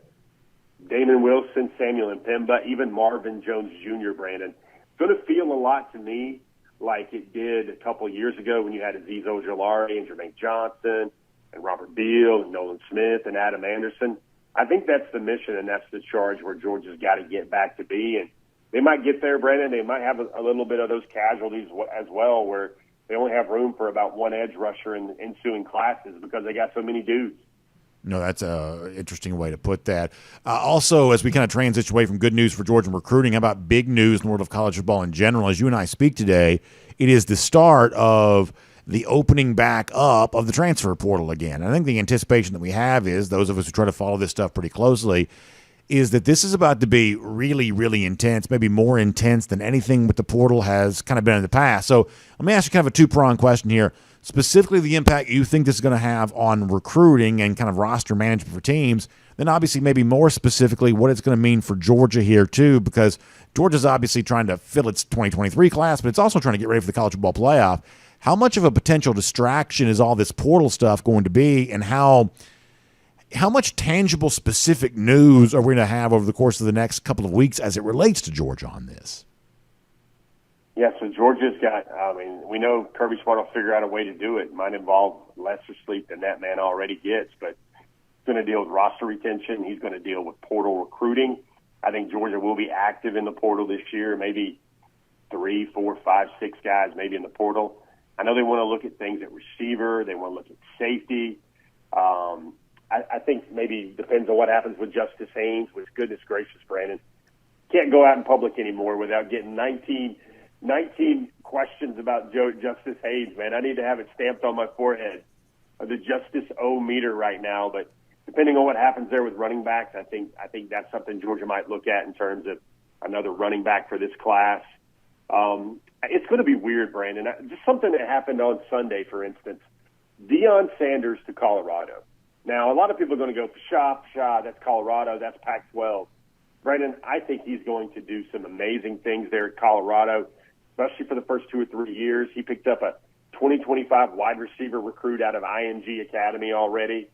Speaker 7: Damon Wilson, Samuel Mpemba, even Marvin Jones Jr., Brandon, it's going to feel a lot to me like it did a couple of years ago when you had Azeez Ojulari and Jermaine Johnson and Robert Beal and Nolan Smith and Adam Anderson. I think that's the mission and that's the charge where Georgia's got to get back to be. And they might get there, Brandon. They might have a little bit of those casualties as well, where they only have room for about one edge rusher in the ensuing classes because they got so many dudes.
Speaker 1: No, that's an interesting way to put that. Also, as we kind of transition away from good news for Georgia recruiting, how about big news in the world of college football in general? As you and I speak today, it is the start of the opening back up of the transfer portal again. I think the anticipation that we have is, those of us who try to follow this stuff pretty closely, is that this is about to be really, really intense, maybe more intense than anything with the portal has kind of been in the past. So let me ask you kind of a two-pronged question here. specifically the impact you think this is going to have on recruiting and kind of roster management for teams, then obviously maybe more specifically what it's going to mean for Georgia here too, because Georgia's obviously trying to fill its 2023 class, but it's also trying to get ready for the college football playoff. How much of a potential distraction is all this portal stuff going to be, and how much tangible, specific news are we going to have over the course of the next couple of weeks as it relates to Georgia on this?
Speaker 7: Yeah, so Georgia's got, we know Kirby Smart will figure out a way to do it. It might involve lesser sleep than that man already gets, but he's going to deal with roster retention. He's going to deal with portal recruiting. I think Georgia will be active in the portal this year, maybe 3, 4, 5, 6 guys maybe in the portal. I know they want to look at things at receiver. They want to look at safety. I think maybe depends on what happens with Justice Haynes, which, goodness gracious, Brandon, can't go out in public anymore without getting 19 questions about Justice Haynes, man. I need to have it stamped on my forehead, the Justice O meter right now. But depending on what happens there with running backs, I think that's something Georgia might look at in terms of another running back for this class. It's going to be weird, Brandon. Just something that happened on Sunday, for instance. Deion Sanders to Colorado. Now, a lot of people are going to go, pshaw, that's Colorado, that's Pac-12. Brandon, I think he's going to do some amazing things there at Colorado, especially for the first 2 or 3 years. He picked up a 2025 wide receiver recruit out of ING Academy already.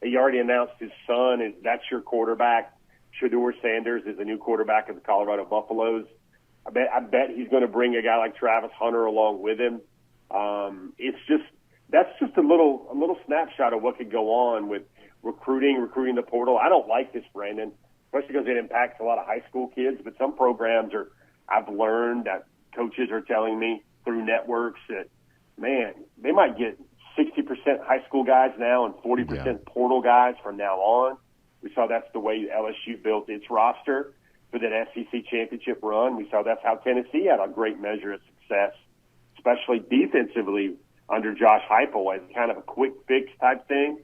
Speaker 7: He already announced his son, and that's your quarterback. Shedeur Sanders is the new quarterback of the Colorado Buffaloes. I bet he's going to bring a guy like Travis Hunter along with him. That's just a little snapshot of what could go on with recruiting the portal. I don't like this, Brandon, especially because it impacts a lot of high school kids. But some programs I've learned that coaches are telling me through networks that, man, they might get 60% high school guys now and 40% portal guys from now on. We saw that's the way LSU built its roster for that SEC championship run. We saw that's how Tennessee had a great measure of success, especially defensively under Josh Heupel as kind of a quick fix type thing.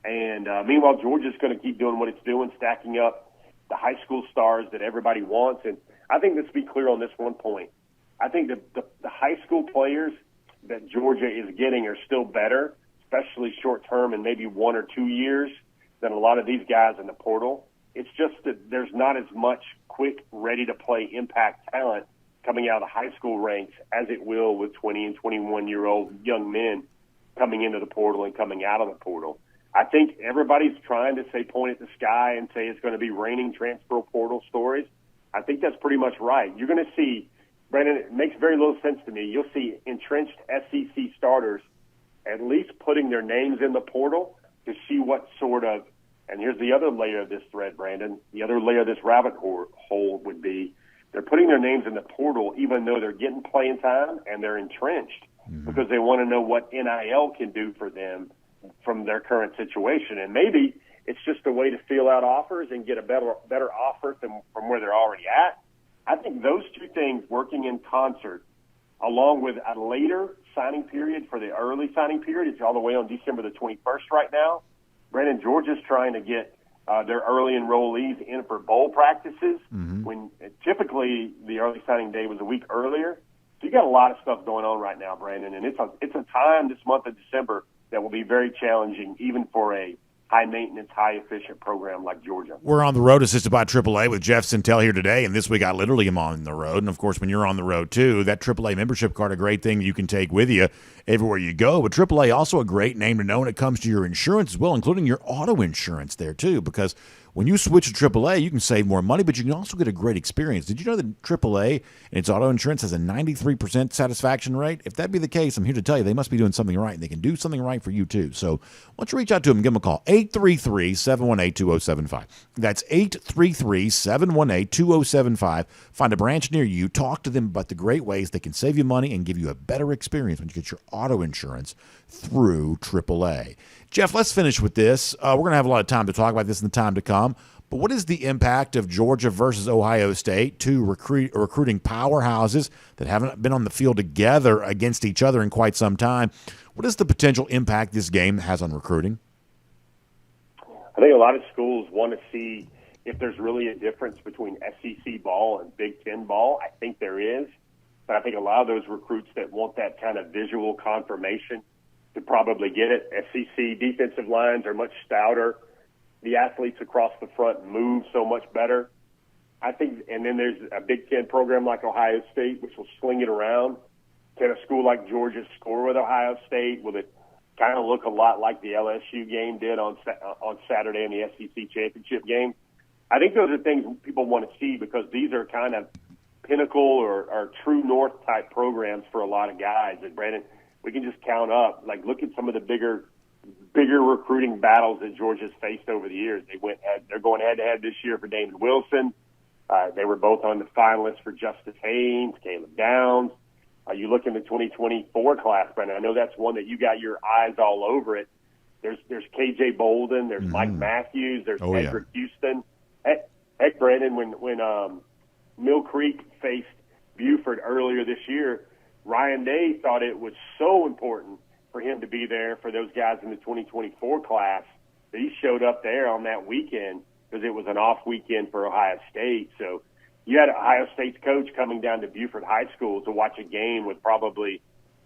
Speaker 7: And meanwhile, Georgia's going to keep doing what it's doing, stacking up the high school stars that everybody wants. And I think let's be clear on this one point. I think the high school players that Georgia is getting are still better, especially short term and maybe 1 or 2 years, than a lot of these guys in the portal. It's just that there's not as much quick, ready-to-play impact talent coming out of the high school ranks as it will with 20 and 21-year-old young men coming into the portal and coming out of the portal. I think everybody's trying to point at the sky and say it's going to be raining transfer portal stories. I think that's pretty much right. You're going to see, Brandon, it makes very little sense to me. You'll see entrenched SEC starters at least putting their names in the portal to see what sort of, and here's the other layer of this thread, Brandon, the other layer of this rabbit hole would be they're putting their names in the portal even though they're getting playing time and they're entrenched because they want to know what NIL can do for them from their current situation. And maybe it's just a way to feel out offers and get a better offer from where they're already at. I think those two things working in concert, along with a later signing period for the early signing period, it's all the way on December the 21st right now. Brandon, Georgia's trying to get their early enrollees in for bowl practices when typically the early signing day was a week earlier. So you got a lot of stuff going on right now, Brandon, and it's a time this month of December that will be very challenging even for a high-maintenance, high-efficient program like Georgia.
Speaker 1: We're on the road assisted by AAA with Jeff Sentell here today, and this week I literally am on the road. And, of course, when you're on the road, too, that AAA membership card, a great thing you can take with you everywhere you go. But AAA also a great name to know when it comes to your insurance as well, including your auto insurance there, too, because when you switch to AAA, you can save more money, but you can also get a great experience. Did you know that AAA and its auto insurance has a 93% satisfaction rate? If that be the case, I'm here to tell you they must be doing something right, and they can do something right for you, too. So why don't you reach out to them and give them a call, 833-718-2075. That's 833-718-2075. Find a branch near you. Talk to them about the great ways they can save you money and give you a better experience when you get your auto insurance through AAA. Jeff, let's finish with this. We're going to have a lot of time to talk about this in the time to come. But what is the impact of Georgia versus Ohio State, two recruiting powerhouses that haven't been on the field together against each other in quite some time? What is the potential impact this game has on recruiting?
Speaker 7: I think a lot of schools want to see if there's really a difference between SEC ball and Big Ten ball. I think there is. But I think a lot of those recruits that want that kind of visual confirmation to probably get it. SEC defensive lines are much stouter. The athletes across the front move so much better. I think, and then there's a Big Ten program like Ohio State, which will sling it around. Can a school like Georgia score with Ohio State? Will it kind of look a lot like the LSU game did on Saturday in the SEC championship game? I think those are things people want to see because these are kind of pinnacle or true north type programs for a lot of guys. And Brandon, we can just count up. Like, look at some of the bigger recruiting battles that Georgia's faced over the years. They're going head to head this year for Damon Wilson. They were both on the finalists for Justice Haynes, Caleb Downs. You look in the 2024 class, Brandon. I know that's one that you got your eyes all over it. There's KJ Bolden. There's Mike Matthews. There's Edric Houston. Heck, Brandon, when Mill Creek faced Buford earlier this year, Ryan Day thought it was so important for him to be there for those guys in the 2024 class that he showed up there on that weekend because it was an off weekend for Ohio State. So you had Ohio State's coach coming down to Buford High School to watch a game with probably,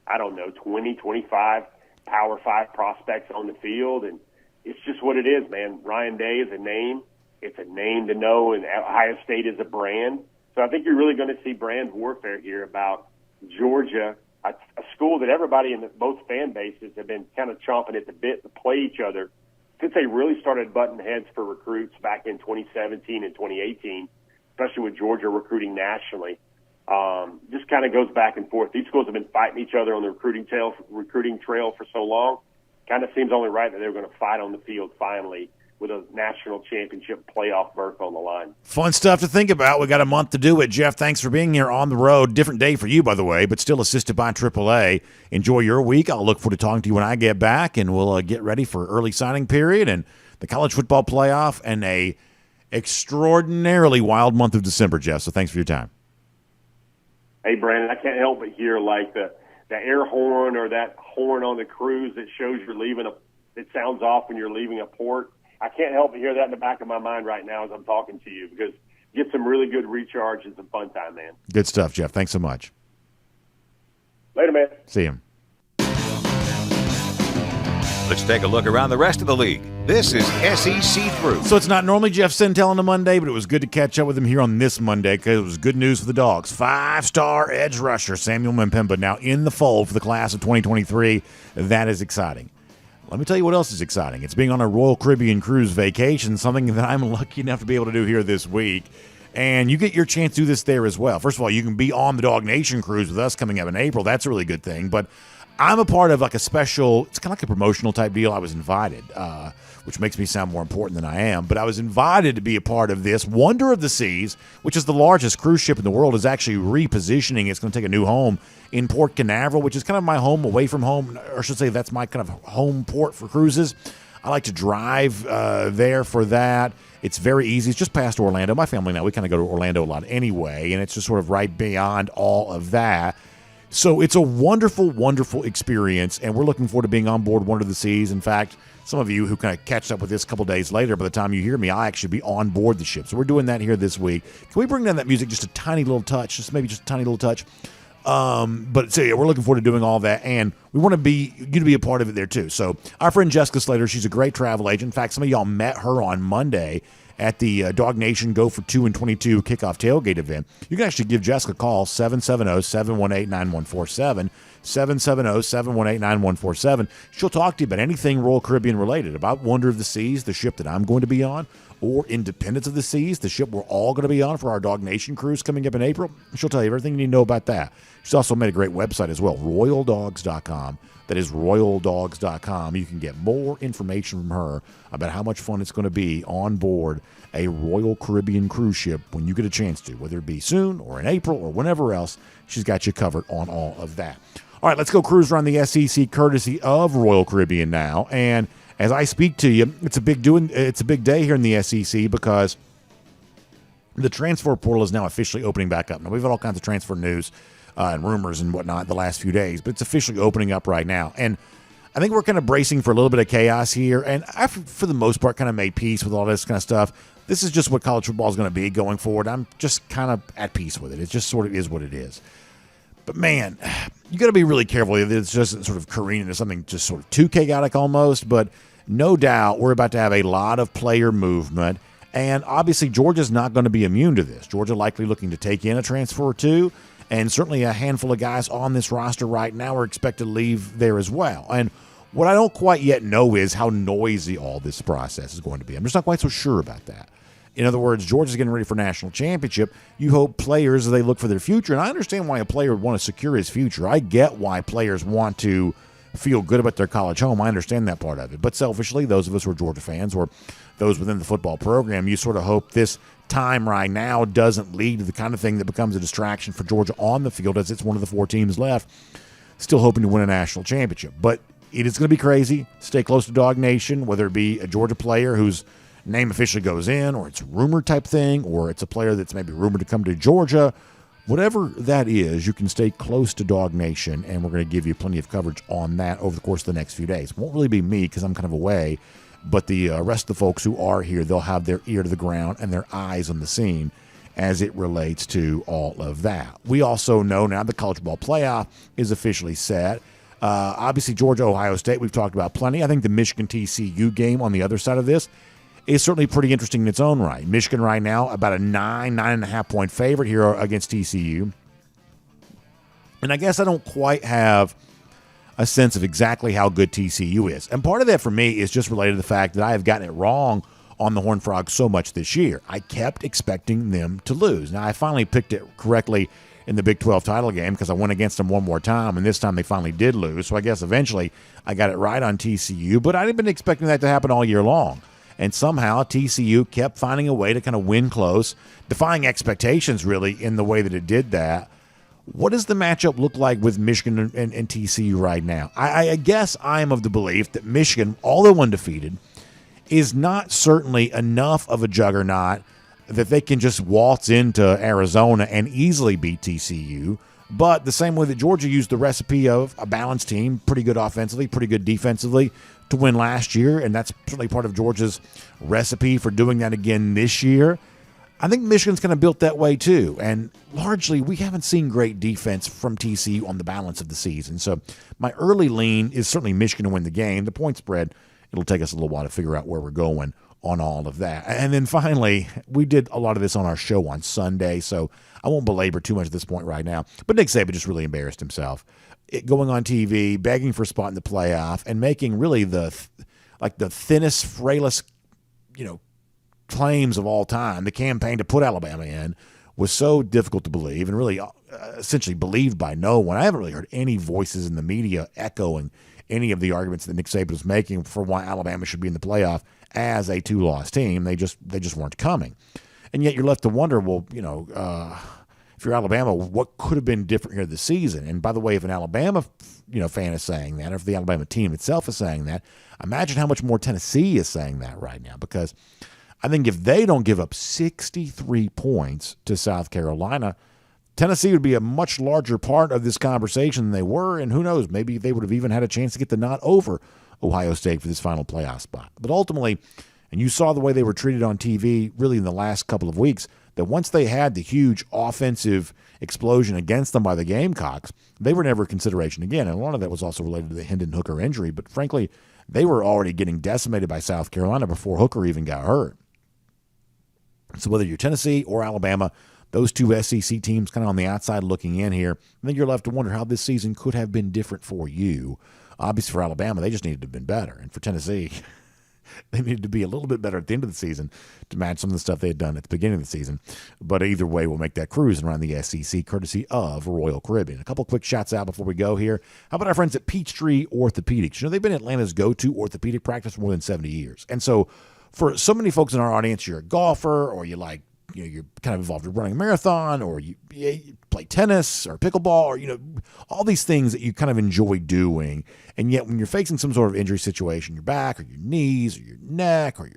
Speaker 7: 20, 25 Power 5 prospects on the field. And it's just what it is, man. Ryan Day is a name. It's a name to know, and Ohio State is a brand. So I think you're really going to see brand warfare here about Georgia, a school that everybody in both fan bases have been kind of chomping at the bit to play each other since they really started butting heads for recruits back in 2017 and 2018, especially with Georgia recruiting nationally. Just kind of goes back and forth. These schools have been fighting each other on the recruiting trail for so long. Kind of seems only right that they're going to fight on the field finally with a national championship playoff berth on the line.
Speaker 1: Fun stuff to think about. We got a month to do it. Jeff, thanks for being here on the road. Different day for you, by the way, but still assisted by AAA. Enjoy your week. I'll look forward to talking to you when I get back, and we'll get ready for early signing period and the college football playoff and a extraordinarily wild month of December, Jeff. So thanks for your time.
Speaker 7: Hey, Brandon, I can't help but hear like the air horn or that horn on the cruise that shows you're leaving it sounds off when you're leaving a port. I can't help but hear that in the back of my mind right now as I'm talking to you because get some really good recharge and some fun time, man.
Speaker 1: Good stuff, Jeff. Thanks so much.
Speaker 7: Later, man.
Speaker 1: See him.
Speaker 3: Let's take a look around the rest of the league. This is SEC Through.
Speaker 1: So it's not normally Jeff Sentell on a Monday, but it was good to catch up with him here on this Monday because it was good news for the Dogs. 5-star edge rusher Samuel Mpemba now in the fold for the class of 2023. That is exciting. Let me tell you what else is exciting. It's being on a Royal Caribbean cruise vacation, something that I'm lucky enough to be able to do here this week. And you get your chance to do this there as well. First of all, you can be on the DawgNation cruise with us coming up in April. That's a really good thing. But I'm a part of like a special, it's kind of like a promotional type deal. I was invited, which makes me sound more important than I am. But I was invited to be a part of this. Wonder of the Seas, which is the largest cruise ship in the world, is actually repositioning. It's going to take a new home in Port Canaveral, which is kind of my home away from home. Or I should say that's my kind of home port for cruises. I like to drive there for that. It's very easy. It's just past Orlando. My family now, we kind of go to Orlando a lot anyway, and it's just sort of right beyond all of that. So it's a wonderful, wonderful experience, and we're looking forward to being on board Wonder of the Seas. In fact, some of you who kind of catch up with this a couple days later, by the time you hear me, I'll actually be on board the ship. So we're doing that here this week. Can we bring down that music just a tiny little touch, just maybe just a tiny little touch? But so yeah, we're looking forward to doing all that, and we want you to be a part of it there too. So our friend Jessica Slater, she's a great travel agent. In fact, some of y'all met her on Monday at the DawgNation Go for 2 and 22 kickoff tailgate event. You can actually give Jessica a call, 770-718-9147, 770-718-9147. She'll talk to you about anything Royal Caribbean related, about Wonder of the Seas, the ship that I'm going to be on, or Independence of the Seas, the ship we're all going to be on for our DawgNation cruise coming up in April. She'll tell you everything you need to know about that. She's also made a great website as well, royaldogs.com. That is royaldogs.com. You can get more information from her about how much fun it's going to be on board a Royal Caribbean cruise ship when you get a chance to, whether it be soon or in April or whenever else. She's got you covered on all of that. All right, let's go cruise around the SEC courtesy of Royal Caribbean now. And as I speak to you, it's a big day here in the SEC because the transfer portal is now officially opening back up. Now, we've had all kinds of transfer news and rumors and whatnot the last few days, but it's officially opening up right now. And I think we're kind of bracing for a little bit of chaos here. And I, for the most part, kind of made peace with all this kind of stuff. This is just what college football is going to be going forward. I'm just kind of at peace with it. It just sort of is what it is. But, man, you got to be really careful. It's just sort of careening into something just sort of too chaotic almost. But no doubt we're about to have a lot of player movement. And obviously Georgia's not going to be immune to this. Georgia likely looking to take in a transfer or two. And certainly a handful of guys on this roster right now are expected to leave there as well. And what I don't quite yet know is how noisy all this process is going to be. I'm just not quite so sure about that. In other words, Georgia's getting ready for national championship. You hope players, as they look for their future, and I understand why a player would want to secure his future. I get why players want to feel good about their college home. I understand that part of it. But selfishly, those of us who are Georgia fans or those within the football program, you sort of hope this time right now doesn't lead to the kind of thing that becomes a distraction for Georgia on the field, as it's one of the 4 teams left, still hoping to win a national championship. But it is going to be crazy. Stay close to DawgNation, whether it be a Georgia player whose name officially goes in, or it's a rumor type thing, or it's a player that's maybe rumored to come to Georgia. Whatever that is, you can stay close to DawgNation, and we're going to give you plenty of coverage on that over the course of the next few days. It won't really be me because I'm kind of away, but the rest of the folks who are here, they'll have their ear to the ground and their eyes on the scene as it relates to all of that. We also know now the college football playoff is officially set. Obviously, Georgia-Ohio State, we've talked about plenty. I think the Michigan-TCU game on the other side of this is certainly pretty interesting in its own right. Michigan right now about a 9.5 point favorite here against TCU. And I guess I don't quite have a sense of exactly how good TCU is. And part of that for me is just related to the fact that I have gotten it wrong on the Horned Frogs so much this year. I kept expecting them to lose. Now, I finally picked it correctly in the Big 12 title game because I went against them one more time, and this time they finally did lose. So I guess eventually I got it right on TCU, but I'd been expecting that to happen all year long. And somehow TCU kept finding a way to kind of win close, defying expectations really in the way that it did that. What does the matchup look like with Michigan and TCU right now? I guess I'm of the belief that Michigan, although undefeated, is not certainly enough of a juggernaut that they can just waltz into Arizona and easily beat TCU. But the same way that Georgia used the recipe of a balanced team, pretty good offensively, pretty good defensively, to win last year, and that's certainly part of Georgia's recipe for doing that again this year. I think Michigan's kind of built that way too, and largely we haven't seen great defense from TCU on the balance of the season. So my early lean is certainly Michigan to win the game. The point spread, it'll take us a little while to figure out where we're going on all of that. And then finally, we did a lot of this on our show on Sunday, so I won't belabor too much at this point right now. But Nick Saban just really embarrassed himself. Going on TV, begging for a spot in the playoff, and making really the thinnest, frailest, claims of all time. The campaign to put Alabama in was so difficult to believe, and really essentially believed by no one. I haven't really heard any voices in the media echoing any of the arguments that Nick Saban was making for why Alabama should be in the playoff as a 2-loss team. They just weren't coming, and yet you're left to wonder, well, if you're Alabama, what could have been different here this season? And by the way, if an Alabama fan is saying that, or if the Alabama team itself is saying that, imagine how much more Tennessee is saying that right now. Because I think if they don't give up 63 points to South Carolina, Tennessee would be a much larger part of this conversation than they were. And who knows, maybe they would have even had a chance to get the nod over Ohio State for this final playoff spot. But ultimately, and you saw the way they were treated on TV really in the last couple of weeks, that once they had the huge offensive explosion against them by the Gamecocks, they were never a consideration again. And a lot of that was also related to the Hendon Hooker injury. But frankly, they were already getting decimated by South Carolina before Hooker even got hurt. So whether you're Tennessee or Alabama, those two SEC teams kind of on the outside looking in here, I think you're left to wonder how this season could have been different for you. Obviously for Alabama, they just needed to have been better. And for Tennessee, they needed to be a little bit better at the end of the season to match some of the stuff they had done at the beginning of the season. But either way, we'll make that cruising around the SEC courtesy of Royal Caribbean. A couple quick shots out before we go here. How about our friends at Peachtree Orthopedics? They've been Atlanta's go-to orthopedic practice for more than 70 years. And so for so many folks in our audience, you're a golfer, or you're kind of involved in running a marathon, or you play tennis or pickleball, or all these things that you kind of enjoy doing. And yet when you're facing some sort of injury situation, your back or your knees or your neck or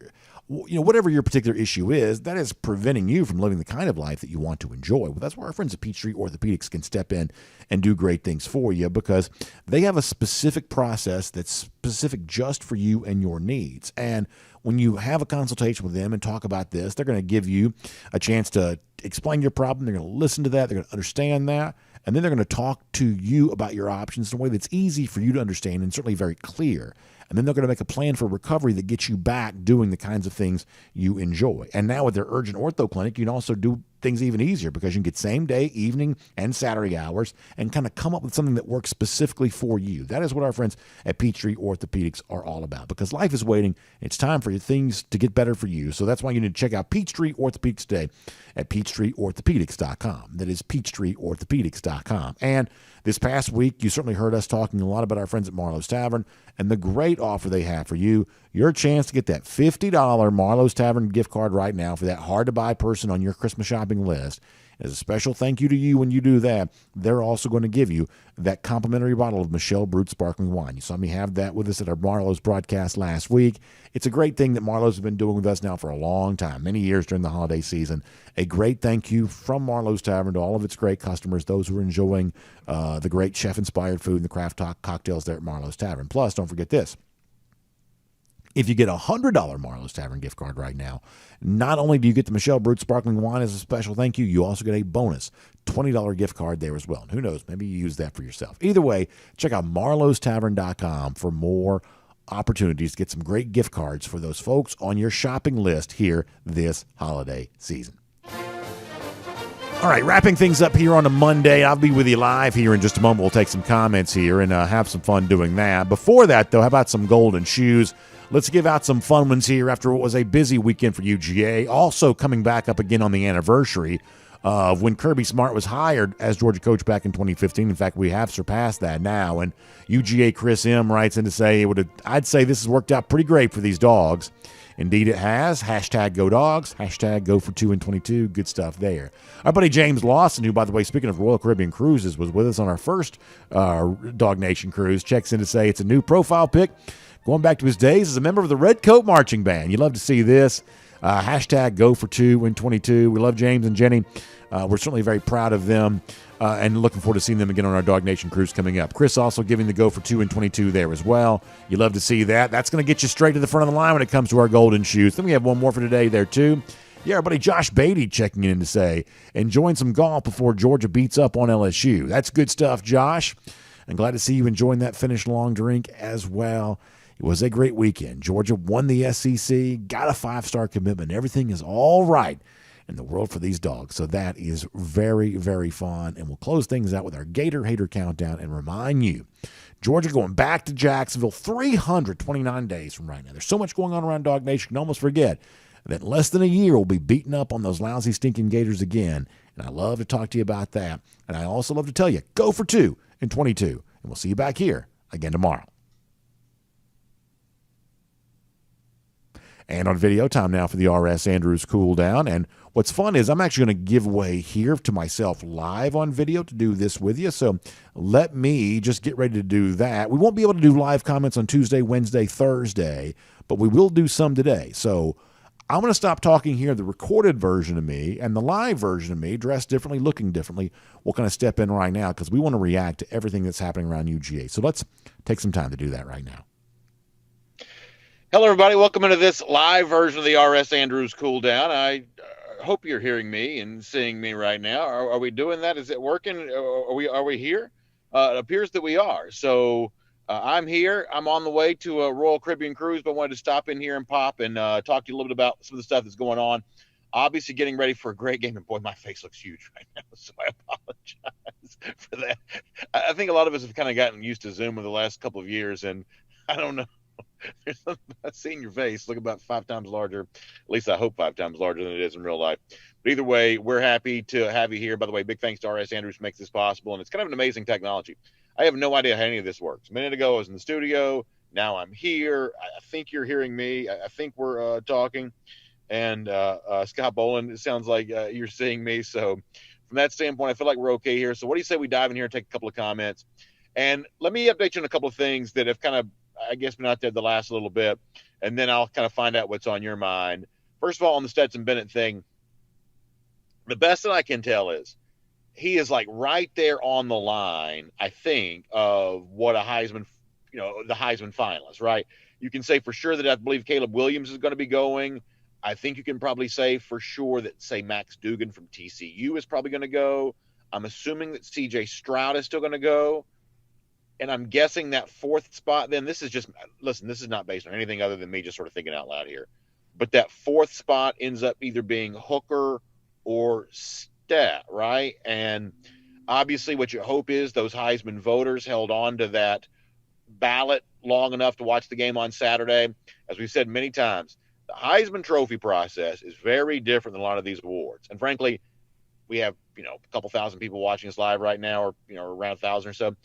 Speaker 1: whatever your particular issue is, that is preventing you from living the kind of life that you want to enjoy. Well, that's where our friends at Peachtree Orthopedics can step in and do great things for you, because they have a specific process that's specific just for you and your needs. And when you have a consultation with them and talk about this, they're going to give you a chance to explain your problem. They're going to listen to that. They're going to understand that. And then they're going to talk to you about your options in a way that's easy for you to understand and certainly very clear. And then they're going to make a plan for recovery that gets you back doing the kinds of things you enjoy. And now with their urgent ortho clinic, you can also do things even easier because you can get same day, evening, and Saturday hours and kind of come up with something that works specifically for you. That is what our friends at Peachtree Orthopedics are all about, because life is waiting. It's time for things to get better for you. So that's why you need to check out Peachtree Orthopedics today at PeachtreeOrthopedics.com. That is PeachtreeOrthopedics.com. And this past week, you certainly heard us talking a lot about our friends at Marlowe's Tavern and the great offer they have for you. Your chance to get that $50 Marlowe's Tavern gift card right now for that hard-to-buy person on your Christmas shopping list. As a special thank you to you when you do that, they're also going to give you that complimentary bottle of Michelle Brut sparkling wine. You saw me have that with us at our Marlowe's broadcast last week. It's a great thing that Marlowe's has been doing with us now for a long time, many years during the holiday season. A great thank you from Marlowe's Tavern to all of its great customers, those who are enjoying the great chef-inspired food and the craft cocktails there at Marlowe's Tavern. Plus, don't forget this. If you get a $100 Marlowe's Tavern gift card right now, not only do you get the Michelle Brut sparkling wine as a special thank you, you also get a bonus $20 gift card there as well. And who knows, maybe you use that for yourself. Either way, check out marlowstavern.com for more opportunities to get some great gift cards for those folks on your shopping list here this holiday season. All right, wrapping things up here on a Monday. I'll be with you live here in just a moment. We'll take some comments here and have some fun doing that. Before that, though, how about some golden shoes? Let's give out some fun ones here after what was a busy weekend for UGA. Also coming back up again on the anniversary of when Kirby Smart was hired as Georgia coach back in 2015. In fact, we have surpassed that now. And UGA Chris M. writes in to say, I'd say this has worked out pretty great for these dogs. Indeed it has. Hashtag go dogs. Hashtag go for 2 and 22. Good stuff there. Our buddy James Lawson, who, by the way, speaking of Royal Caribbean Cruises, was with us on our first DawgNation cruise, checks in to say it's a new profile pic going back to his days as a member of the Red Coat Marching Band. You love to see this. Hashtag go for 2 and 22. We love James and Jenny. We're certainly very proud of them and looking forward to seeing them again on our DawgNation cruise coming up. Chris also giving the go for 2 and 22 there as well. You love to see that. That's going to get you straight to the front of the line when it comes to our golden shoes. Then we have one more for today there too. Yeah, our buddy Josh Beatty checking in to say, enjoying some golf before Georgia beats up on LSU. That's good stuff, Josh. I'm glad to see you enjoying that finished long drink as well. It was a great weekend. Georgia won the SEC, got a 5-star commitment. Everything is all right in the world for these dogs. So that is very, very fun. And we'll close things out with our Gator Hater Countdown and remind you, Georgia going back to Jacksonville 329 days from right now. There's so much going on around Dog Nation, you can almost forget that in less than a year we'll be beating up on those lousy, stinking Gators again. And I love to talk to you about that. And I also love to tell you, go for 2 and 22. And we'll see you back here again tomorrow. And on video, time now for the R.S. Andrews cool down. And what's fun is I'm actually going to give way here to myself live on video to do this with you. So let me just get ready to do that. We won't be able to do live comments on Tuesday, Wednesday, Thursday, but we will do some today. So I'm going to stop talking here. The recorded version of me and the live version of me, dressed differently, looking differently, we'll kind of step in right now because we want to react to everything that's happening around UGA. So let's take some time to do that right now.
Speaker 8: Hello, everybody. Welcome into this live version of the R.S. Andrews Cool Down. I hope you're hearing me and seeing me right now. Are we doing that? Is it working? Are we here? It appears that we are. So I'm here. I'm on the way to a Royal Caribbean cruise, but I wanted to stop in here and pop and talk to you a little bit about some of the stuff that's going on. Obviously getting ready for a great game. And boy, my face looks huge right now, so I apologize for that. I think a lot of us have kind of gotten used to Zoom over the last couple of years, and I don't know. There's something about seeing your face look about 5 times larger. At least I hope 5 times larger than it is in real life. But either way, we're happy to have you here. By the way, big thanks to R.S. Andrews who makes this possible. And it's kind of an amazing technology. I have no idea how any of this works. A minute ago, I was in the studio. Now I'm here. I think you're hearing me. I think we're talking. And Scott Boland, it sounds like you're seeing me. So from that standpoint, I feel like we're okay here. So what do you say we dive in here and take a couple of comments? And let me update you on a couple of things that have kind of, I guess, been out there the last little bit, and then I'll kind of find out what's on your mind. First of all, on the Stetson Bennett thing, the best that I can tell is he is like right there on the line, I think, of what a Heisman, the Heisman finalist, right? You can say for sure that I believe Caleb Williams is going to be going. I think you can probably say for sure that, say, Max Duggan from TCU is probably going to go. I'm assuming that CJ Stroud is still going to go. And I'm guessing that fourth spot, then this is just, listen, this is not based on anything other than me just sort of thinking out loud here. But that fourth spot ends up either being Hooker or Stet, right? And obviously what you hope is those Heisman voters held on to that ballot long enough to watch the game on Saturday. As we've said many times, the Heisman Trophy process is very different than a lot of these awards. And frankly, we have, a couple thousand people watching us live right now, or, around 1,000 or so.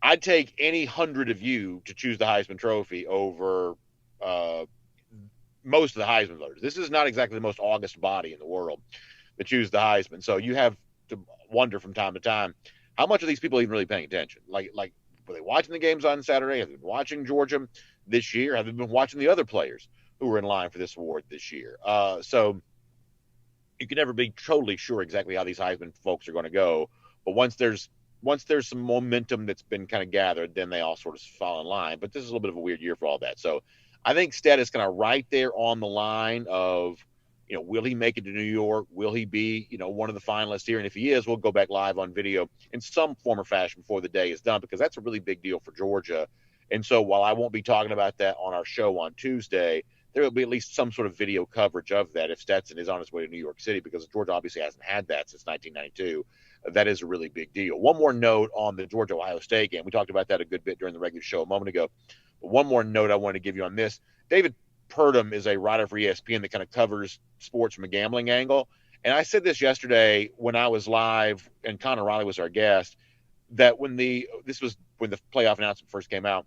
Speaker 8: I'd take any 100 of you to choose the Heisman Trophy over most of the Heisman voters. This is not exactly the most august body in the world that choose the Heisman. So you have to wonder from time to time, how much are these people even really paying attention? Like were they watching the games on Saturday? Have they been watching Georgia this year? Have they been watching the other players who were in line for this award this year? So you can never be totally sure exactly how these Heisman folks are going to go. But once there's some momentum that's been kind of gathered, then they all sort of fall in line. But this is a little bit of a weird year for all that. So I think Stet is kind of right there on the line of, will he make it to New York? Will he be, one of the finalists here? And if he is, we'll go back live on video in some form or fashion before the day is done, because that's a really big deal for Georgia. And so while I won't be talking about that on our show on Tuesday, there will be at least some sort of video coverage of that if Stetson is on his way to New York City, because Georgia obviously hasn't had that since 1992. That is a really big deal. One more note on the Georgia-Ohio State game. We talked about that a good bit during the regular show a moment ago. But one more note I want to give you on this. David Purdom is a writer for ESPN that kind of covers sports from a gambling angle. And I said this yesterday when I was live and Connor Riley was our guest, that this was when the playoff announcement first came out,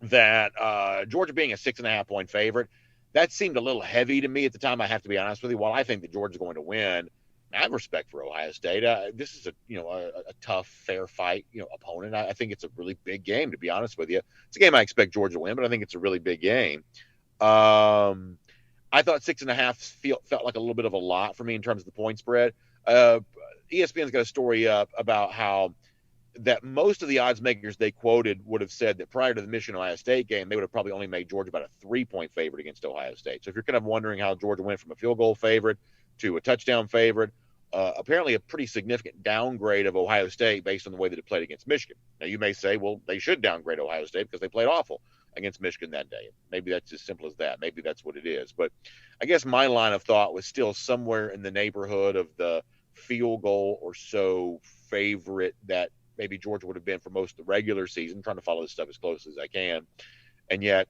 Speaker 8: that Georgia being a 6.5 point favorite, that seemed a little heavy to me at the time. I have to be honest with you. While I think that Georgia's going to win, I have respect for Ohio State. This is a tough, fair fight, opponent. I think it's a really big game, to be honest with you. It's a game I expect Georgia to win, but I think it's a really big game. I thought 6.5 felt like a little bit of a lot for me in terms of the point spread. ESPN's got a story up about how that most of the odds makers they quoted would have said that prior to the Michigan-Ohio State game, they would have probably only made Georgia about a 3-point favorite against Ohio State. So if you're kind of wondering how Georgia went from a field goal favorite to a touchdown favorite, apparently a pretty significant downgrade of Ohio State based on the way that it played against Michigan. Now, you may say, well, they should downgrade Ohio State because they played awful against Michigan that day. Maybe that's as simple as that. Maybe that's what it is. But I guess my line of thought was still somewhere in the neighborhood of the field goal or so favorite that maybe Georgia would have been for most of the regular season, trying to follow this stuff as closely as I can. And yet,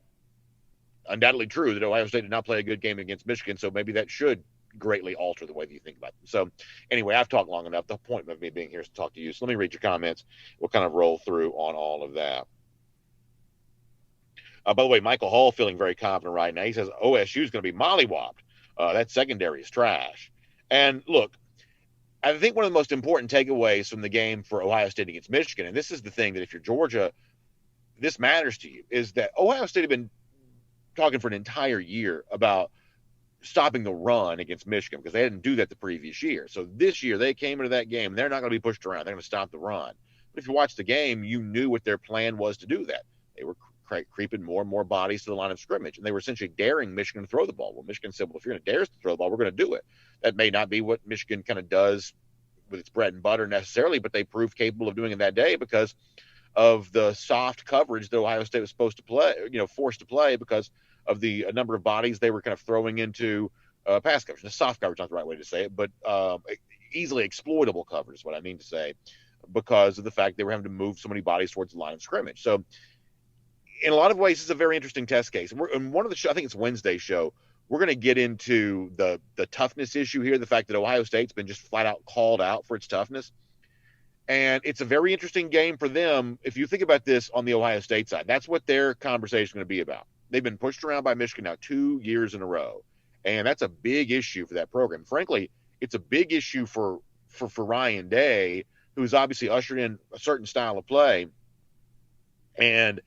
Speaker 8: undoubtedly true that Ohio State did not play a good game against Michigan, so maybe that should greatly alter the way that you think about them. So anyway, I've talked long enough. The point of me being here is to talk to you. So let me read your comments. We'll kind of roll through on all of that. By the way, Michael Hall feeling very confident right now. He says OSU is going to be mollywopped. That secondary is trash. And look, I think one of the most important takeaways from the game for Ohio State against Michigan, and this is the thing that if you're Georgia, this matters to you, is that Ohio State had been talking for an entire year about stopping the run against Michigan because they didn't do that the previous year. So this year they came into that game and they're not going to be pushed around. They're going to stop the run. But if you watch the game, you knew what their plan was to do that. They were creeping more and more bodies to the line of scrimmage, and they were essentially daring Michigan to throw the ball. Well, Michigan said, well, if you're going to dare us to throw the ball, we're going to do it. That may not be what Michigan kind of does with its bread and butter necessarily, but they proved capable of doing it that day because of the soft coverage that Ohio State was supposed to play, forced to play because of the number of bodies they were kind of throwing into pass coverage. The soft coverage is not the right way to say it, but easily exploitable coverage is what I mean to say, because of the fact they were having to move so many bodies towards the line of scrimmage. So in a lot of ways, it's a very interesting test case. And one of the show, I think it's Wednesday's show, we're going to get into the toughness issue here, the fact that Ohio State's been just flat out called out for its toughness. And it's a very interesting game for them. If you think about this on the Ohio State side, that's what their conversation is going to be about. They've been pushed around by Michigan now 2 years in a row. And that's a big issue for that program. Frankly, it's a big issue for Ryan Day, who's obviously ushered in a certain style of play. And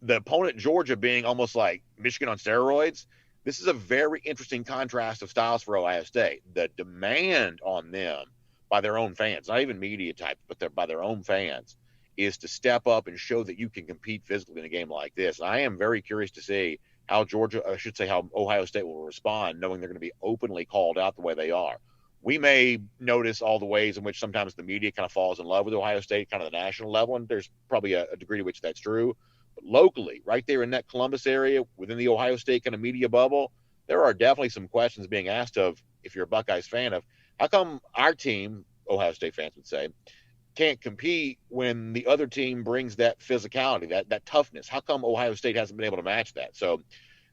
Speaker 8: the opponent, Georgia, being almost like Michigan on steroids, this is a very interesting contrast of styles for Ohio State. The demand on them by their own fans, not even media types, but by their own fans, is to step up and show that you can compete physically in a game like this. I am very curious to see how how Ohio State will respond, knowing they're going to be openly called out the way they are. We may notice all the ways in which sometimes the media kind of falls in love with Ohio State, kind of the national level, and there's probably a degree to which that's true. But locally, right there in that Columbus area, within the Ohio State kind of media bubble, there are definitely some questions being asked of, if you're a Buckeyes fan, of how come our team, Ohio State fans would say, can't compete when the other team brings that physicality, that toughness? How come Ohio State hasn't been able to match that? So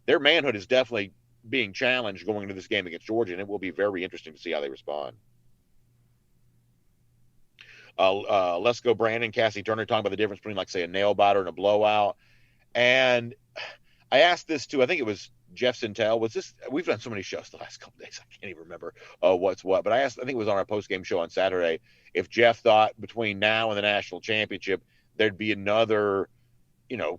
Speaker 8: their manhood is definitely being challenged going into this game against Georgia, and it will be very interesting to see how they respond. Let's go, Brandon. Cassie Turner talking about the difference between, like, say, a nail biter and a blowout. And I asked this to, I think it was Jeff Sentell. We've done so many shows the last couple of days, I can't even remember what's what. But I think it was on our post-game show on Saturday, if Jeff thought between now and the national championship there'd be another,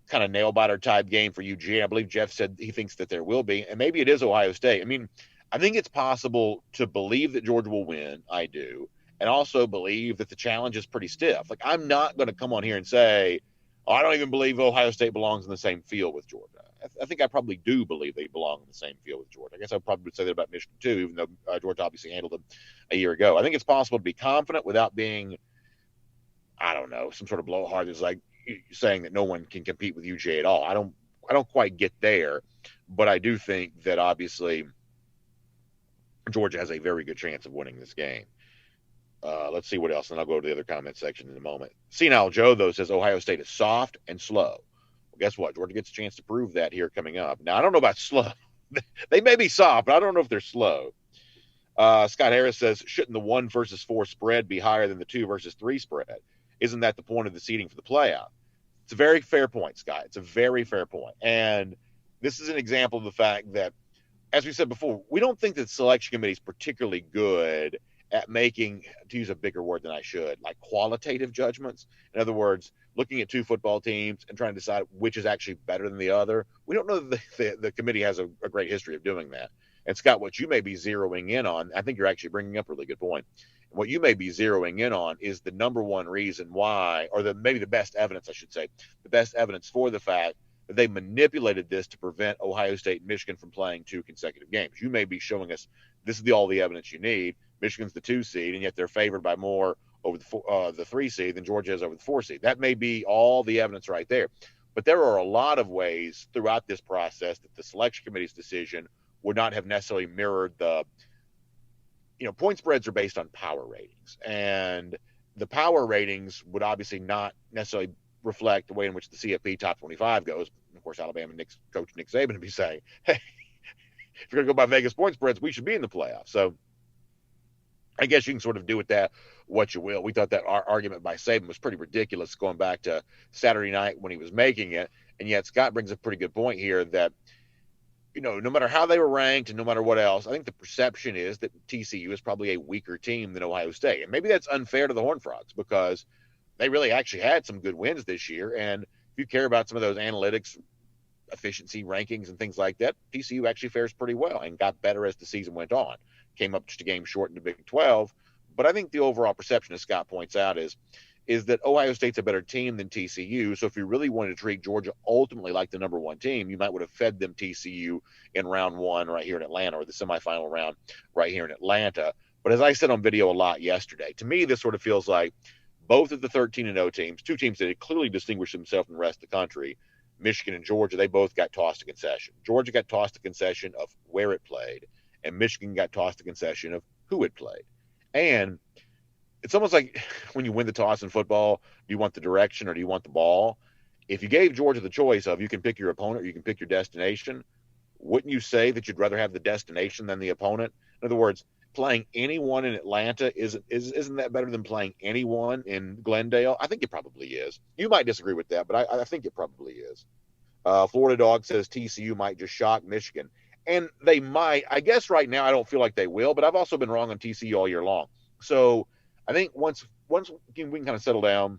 Speaker 8: kind of nail-biter type game for UGA. I believe Jeff said he thinks that there will be, and maybe it is Ohio State. I mean, I think it's possible to believe that Georgia will win. I do. And also believe that the challenge is pretty stiff. Like, I'm not going to come on here and say, I don't even believe Ohio State belongs in the same field with Georgia. I think I probably do believe they belong in the same field with Georgia. I guess I probably would say that about Michigan too, even though Georgia obviously handled them a year ago. I think it's possible to be confident without being, I don't know, some sort of blowhard that's like saying that no one can compete with UGA at all. I don't quite get there, but I do think that obviously Georgia has a very good chance of winning this game. Let's see what else, and I'll go to the other comment section in a moment. Senile Joe, though, says Ohio State is soft and slow. Well, guess what? Georgia gets a chance to prove that here coming up. Now, I don't know about slow. They may be soft, but I don't know if they're slow. Scott Harris says, shouldn't the 1 versus 4 spread be higher than the 2 versus 3 spread? Isn't that the point of the seeding for the playoff? It's a very fair point, Scott. It's a very fair point. And this is an example of the fact that, as we said before, we don't think that the selection committee is particularly good at making, to use a bigger word than I should, like qualitative judgments. In other words, looking at two football teams and trying to decide which is actually better than the other. We don't know that the committee has a great history of doing that. And Scott, what you may be zeroing in on, I think you're actually bringing up a really good point. What you may be zeroing in on is the number one reason why, or maybe the best evidence, I should say, the best evidence for the fact that they manipulated this to prevent Ohio State and Michigan from playing 2 consecutive games. You may be showing us this is all the evidence you need. Michigan's the 2 seed, and yet they're favored by more over the 3 seed than Georgia is over the 4 seed. That may be all the evidence right there. But there are a lot of ways throughout this process that the selection committee's decision would not have necessarily mirrored the, point spreads are based on power ratings. And the power ratings would obviously not necessarily reflect the way in which the CFP top 25 goes. And of course, Alabama coach Nick Saban would be saying, hey, if you're going to go by Vegas point spreads, we should be in the playoffs. So I guess you can sort of do with that what you will. We thought that our argument by Saban was pretty ridiculous going back to Saturday night when he was making it. And yet Scott brings a pretty good point here that, no matter how they were ranked and no matter what else, I think the perception is that TCU is probably a weaker team than Ohio State. And maybe that's unfair to the Horned Frogs because they really actually had some good wins this year. And if you care about some of those analytics, efficiency rankings and things like that, TCU actually fares pretty well and got better as the season went on. Came up just a game short in the Big 12. But I think the overall perception, as Scott points out, is that Ohio State's a better team than TCU. So if you really wanted to treat Georgia ultimately like the number 1 team, you might would have fed them TCU in round 1 right here in Atlanta, or the semifinal round right here in Atlanta. But as I said on video a lot yesterday, to me, this sort of feels like both of the 13-0 teams, 2 teams that had clearly distinguished themselves from the rest of the country, Michigan and Georgia, they both got tossed a concession. Georgia got tossed a concession of where it played, and Michigan got tossed a concession of who it played. And it's almost like when you win the toss in football, do you want the direction or do you want the ball? If you gave Georgia the choice of you can pick your opponent or you can pick your destination, wouldn't you say that you'd rather have the destination than the opponent? In other words, playing anyone in Atlanta isn't that better than playing anyone in Glendale? I think it probably is. You might disagree with that, but I think it probably is. Florida Dog says TCU might just shock Michigan. And they might. I guess right now I don't feel like they will, but I've also been wrong on TCU all year long. So I think once we can kind of settle down,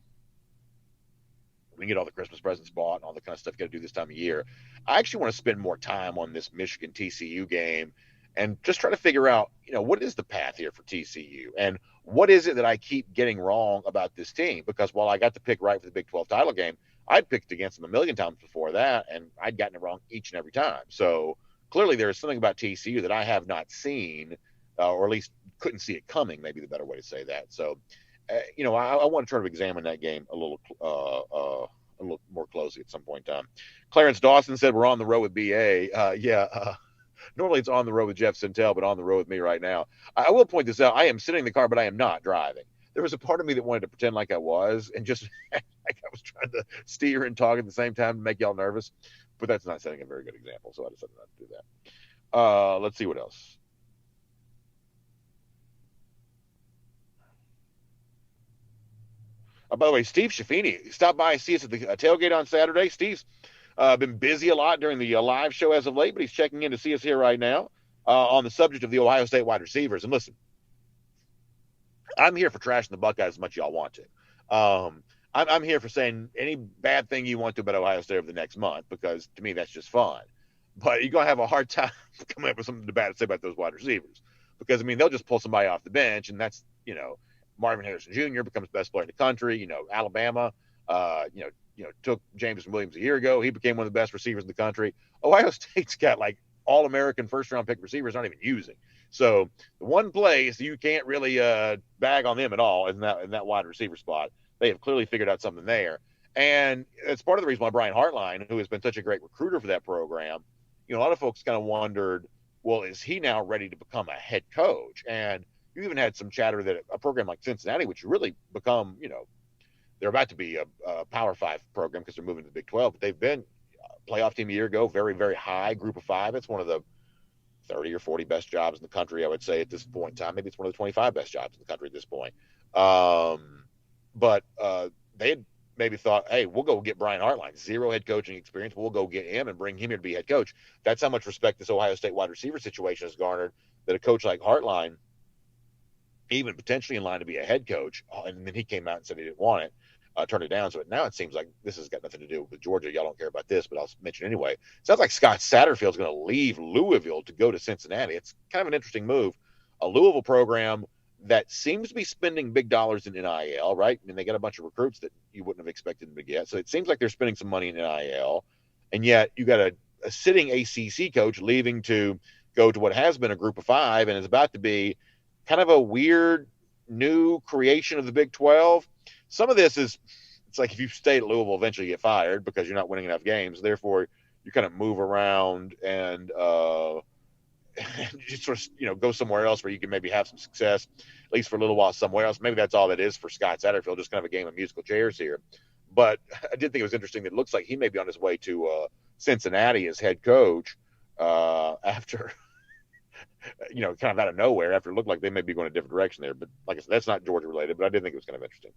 Speaker 8: we can get all the Christmas presents bought and all the kind of stuff you got to do this time of year. I actually want to spend more time on this Michigan TCU game and just try to figure out, what is the path here for TCU and what is it that I keep getting wrong about this team? Because while I got the pick right for the Big 12 title game, I'd picked against them a million times before that, and I'd gotten it wrong each and every time. So clearly there's something about TCU that I have not seen, or at least couldn't see it coming, maybe the better way to say that. So, I want to try to examine that game a little more closely at some point in time. Clarence Dawson said we're on the road with BA. Normally it's on the road with Jeff Sentell, but on the road with me right now. I will point this out. I am sitting in the car, but I am not driving. There was a part of me that wanted to pretend like I was and just like I was trying to steer and talk at the same time to make y'all nervous. But that's not setting a very good example, so I decided not to do that. Let's see what else. By the way, Steve Schaffini stopped by and see us at the tailgate on Saturday. Steve's been busy a lot during the live show as of late, but he's checking in to see us here right now on the subject of the Ohio State wide receivers. And listen, I'm here for trashing the Buckeyes as much as y'all want to. I'm here for saying any bad thing you want to about Ohio State over the next month, because to me that's just fun. But you're going to have a hard time coming up with something bad to say about those wide receivers, because, I mean, they'll just pull somebody off the bench, and that's, Marvin Harrison Jr. becomes the best player in the country. Alabama, took Jameson Williams a year ago. He became one of the best receivers in the country. Ohio State's got like all-American first-round pick receivers not even using. So the one place you can't really bag on them at all is in that wide receiver spot. They have clearly figured out something there. And it's part of the reason why Brian Hartline, who has been such a great recruiter for that program, a lot of folks kind of wondered, well, is he now ready to become a head coach? And you even had some chatter that a program like Cincinnati, which really become, they're about to be a Power 5 program because they're moving to the Big 12, but they've been a playoff team a year ago, very, very high group of 5. It's one of the 30 or 40 best jobs in the country, I would say, at this point in time. Maybe it's one of the 25 best jobs in the country at this point. But they had maybe thought, hey, we'll go get Brian Hartline, 0 head coaching experience. We'll go get him and bring him here to be head coach. That's how much respect this Ohio State wide receiver situation has garnered, that a coach like Hartline, even potentially in line to be a head coach, and then he came out and said he didn't want it, turned it down. So now it seems like this has got nothing to do with Georgia. Y'all don't care about this, but I'll mention it anyway. Sounds like Scott Satterfield's going to leave Louisville to go to Cincinnati. It's kind of an interesting move. A Louisville program that seems to be spending big dollars in NIL, right? I mean, they got a bunch of recruits that you wouldn't have expected them to get. So it seems like they're spending some money in NIL. And yet you got a sitting ACC coach leaving to go to what has been a group of 5 and is about to be kind of a weird new creation of the Big 12. Some of this is, it's like if you stay at Louisville, eventually you get fired because you're not winning enough games. Therefore, you kind of move around and just sort of, go somewhere else where you can maybe have some success, at least for a little while somewhere else. Maybe that's all that is for Scott Satterfield, just kind of a game of musical chairs here. But I did think it was interesting that it looks like he may be on his way to Cincinnati as head coach after – kind of out of nowhere, after it looked like they may be going a different direction there. But like I said, that's not Georgia related, but I did think it was kind of interesting.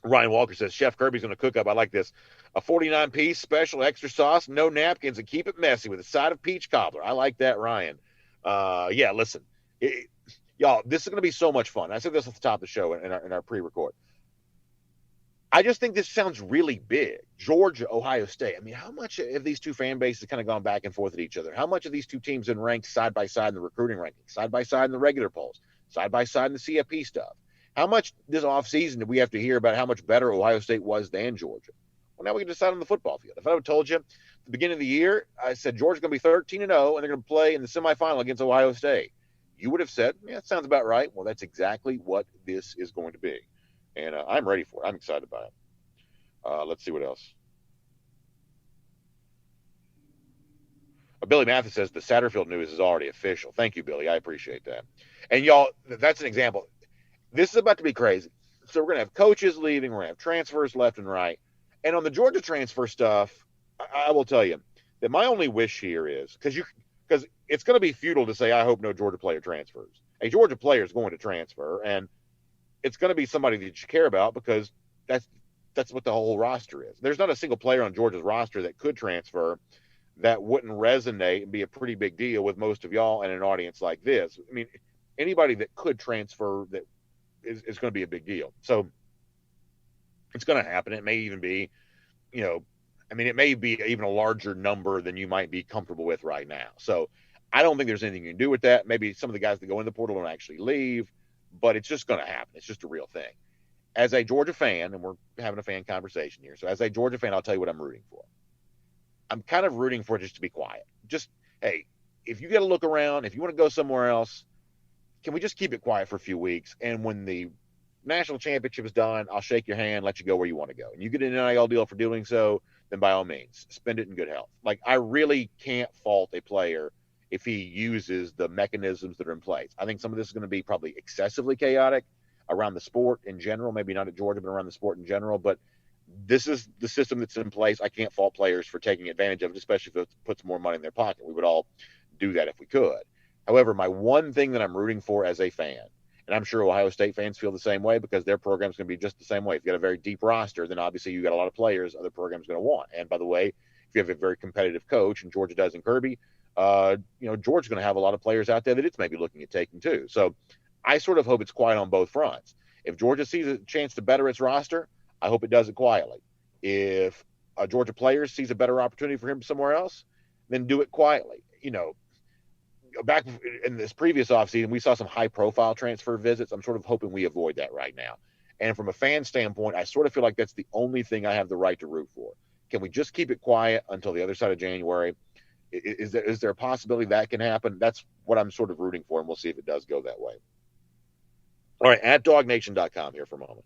Speaker 8: Ryan Walker says, Chef Kirby's going to cook up, I like this, a 49-piece special extra sauce, no napkins, and keep it messy with a side of peach cobbler. I like that, Ryan. Listen, y'all, this is going to be so much fun. I said this at the top of the show in our pre-record. I just think this sounds really big. Georgia, Ohio State. I mean, how much have these two fan bases kind of gone back and forth at each other? How much of these two teams been ranked side by side in the recruiting rankings, side by side in the regular polls, side by side in the CFP stuff? How much this offseason did we have to hear about how much better Ohio State was than Georgia? Well, now we can decide on the football field. If I would have told you at the beginning of the year, I said Georgia's going to be 13-0, and they're going to play in the semifinal against Ohio State, you would have said, yeah, that sounds about right. Well, that's exactly what this is going to be. And I'm ready for it. I'm excited about it. Let's see what else. Billy Mathis says the Satterfield news is already official. Thank you, Billy. I appreciate that. And y'all, that's an example. This is about to be crazy. So we're going to have coaches leaving. We're going to have transfers left and right. And on the Georgia transfer stuff, I will tell you that my only wish here is, because it's going to be futile to say, I hope no Georgia player transfers. A Georgia player is going to transfer, and it's going to be somebody that you care about, because that's what the whole roster is. There's not a single player on Georgia's roster that could transfer that wouldn't resonate and be a pretty big deal with most of y'all and an audience like this. I mean, anybody that could transfer that is going to be a big deal. So it's going to happen. It may even be, it may be even a larger number than you might be comfortable with right now. So I don't think there's anything you can do with that. Maybe some of the guys that go in the portal don't actually leave, but it's just going to happen. It's just a real thing. as a Georgia fan, and we're having a fan conversation here, so as a Georgia fan, I'll tell you what I'm rooting for. I'm kind of rooting for it just to be quiet. Just, hey, if you got to look around, if you want to go somewhere else, can we just keep it quiet for a few weeks? And when the national championship is done, I'll shake your hand, let you go where you want to go. And you get an NIL deal for doing so, then by all means, spend it in good health. Like, I really can't fault a player if he uses the mechanisms that are in place. I think some of this is going to be probably excessively chaotic around the sport in general, maybe not at Georgia, but around the sport in general. But this is the system that's in place. I can't fault players for taking advantage of it, especially if it puts more money in their pocket. We would all do that if we could. However, my one thing that I'm rooting for as a fan, and I'm sure Ohio State fans feel the same way because their program's going to be just the same way. If you got a very deep roster, then obviously you got a lot of players other programs going to want. And by the way, if you have a very competitive coach, and Georgia does in Kirby, Georgia's going to have a lot of players out there that it's maybe looking at taking too. So I sort of hope it's quiet on both fronts. If Georgia sees a chance to better its roster, I hope it does it quietly. If a Georgia player sees a better opportunity for him somewhere else, then do it quietly. Back in this previous offseason, we saw some high-profile transfer visits. I'm sort of hoping we avoid that right now. And from a fan standpoint, I sort of feel like that's the only thing I have the right to root for. Can we just keep it quiet until the other side of January? Is there a possibility that can happen? That's what I'm sort of rooting for, and we'll see if it does go that way. All right, at DawgNation.com here for a moment.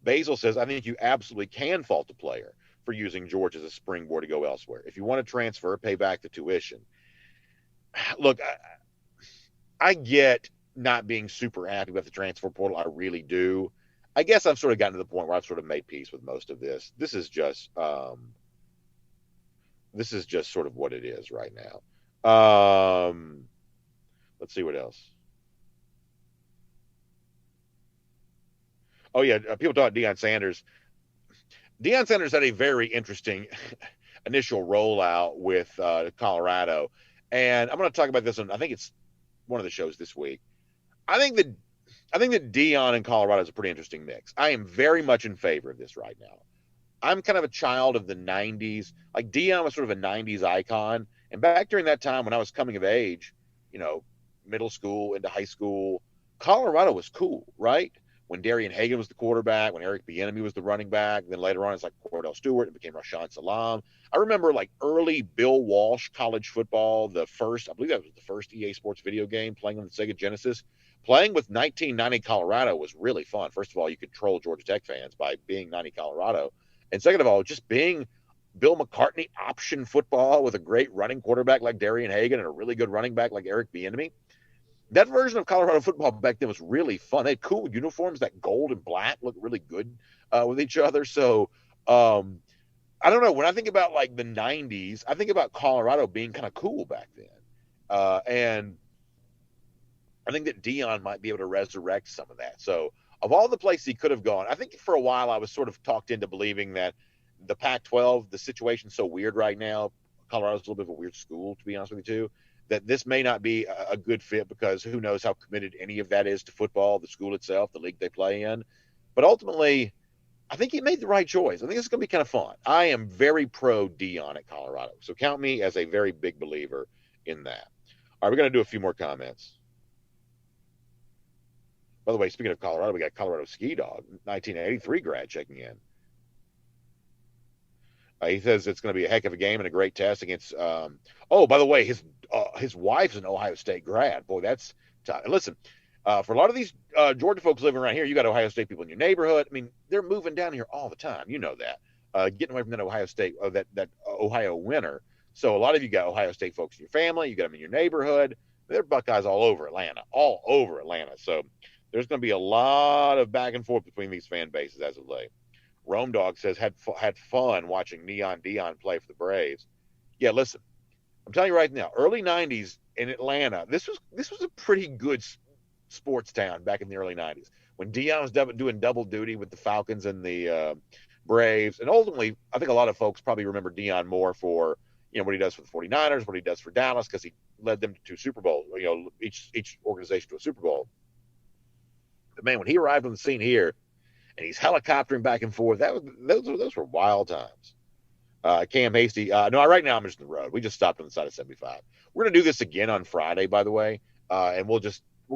Speaker 8: Basil says, I think you absolutely can fault the player for using Georgia as a springboard to go elsewhere. If you want to transfer, pay back the tuition. Look, I get not being super happy with the transfer portal. I really do. I guess I've sort of gotten to the point where I've sort of made peace with most of this. This is just sort of what it is right now. Let's see what else. Oh, yeah, people talk about Deion Sanders. Deion Sanders had a very interesting initial rollout with Colorado. And I'm going to talk about this on, I think it's one of the shows this week. I think that Deion and Colorado is a pretty interesting mix. I am very much in favor of this right now. I'm kind of a child of the 90s. Like, Deion was sort of a 90s icon. And back during that time when I was coming of age, middle school into high school, Colorado was cool, right? When Darian Hagan was the quarterback, when Eric Bieniemy was the running back, then later on it's like Cordell Stewart, it became Rashaan Salam. I remember like early Bill Walsh college football, I believe that was the first EA Sports video game, playing on the Sega Genesis. Playing with 1990 Colorado was really fun. First of all, you could troll Georgia Tech fans by being 90 Colorado. And second of all, just being Bill McCartney option football with a great running quarterback like Darian Hagan and a really good running back like Eric Bieniemy. That version of Colorado football back then was really fun. They had cool uniforms. That gold and black looked really good with each other. So I don't know. When I think about like the 90s, I think about Colorado being kind of cool back then. And I think that Deion might be able to resurrect some of that. So of all the places he could have gone, I think for a while I was sort of talked into believing that the Pac-12, the situation's so weird right now. Colorado's a little bit of a weird school, to be honest with you, too. That this may not be a good fit because who knows how committed any of that is to football, the school itself, the league they play in. But ultimately, I think he made the right choice. I think it's going to be kind of fun. I am very pro Deion at Colorado. So count me as a very big believer in that. All right, we're going to do a few more comments. By the way, speaking of Colorado, we got Colorado Ski Dog, 1983 grad checking in. He says it's going to be a heck of a game and a great test against. Oh, by the way, his wife's an Ohio State grad. Boy, that's tough. And listen, for a lot of these Georgia folks living around here, you got Ohio State people in your neighborhood. I mean, they're moving down here all the time. You know that. Getting away from that Ohio State, that Ohio winter. So a lot of you got Ohio State folks in your family. You got them in your neighborhood. They're Buckeyes all over Atlanta. So there's going to be a lot of back and forth between these fan bases as of late. Rome Dog says, had fun watching Neon Deion play for the Braves. Yeah, listen, I'm telling you right now, early 90s in Atlanta, this was a pretty good sports town back in the early 90s. When Deion was doing double duty with the Falcons and the Braves. And ultimately, I think a lot of folks probably remember Deion more for, what he does for the 49ers, what he does for Dallas, because he led them to 2 Super Bowls, each organization to a Super Bowl. But man, when he arrived on the scene here, and he's helicoptering back and forth. Those were wild times. Cam Hasty. No, right now I'm just on the road. We just stopped on the side of 75. We're going to do this again on Friday, by the way. And we'll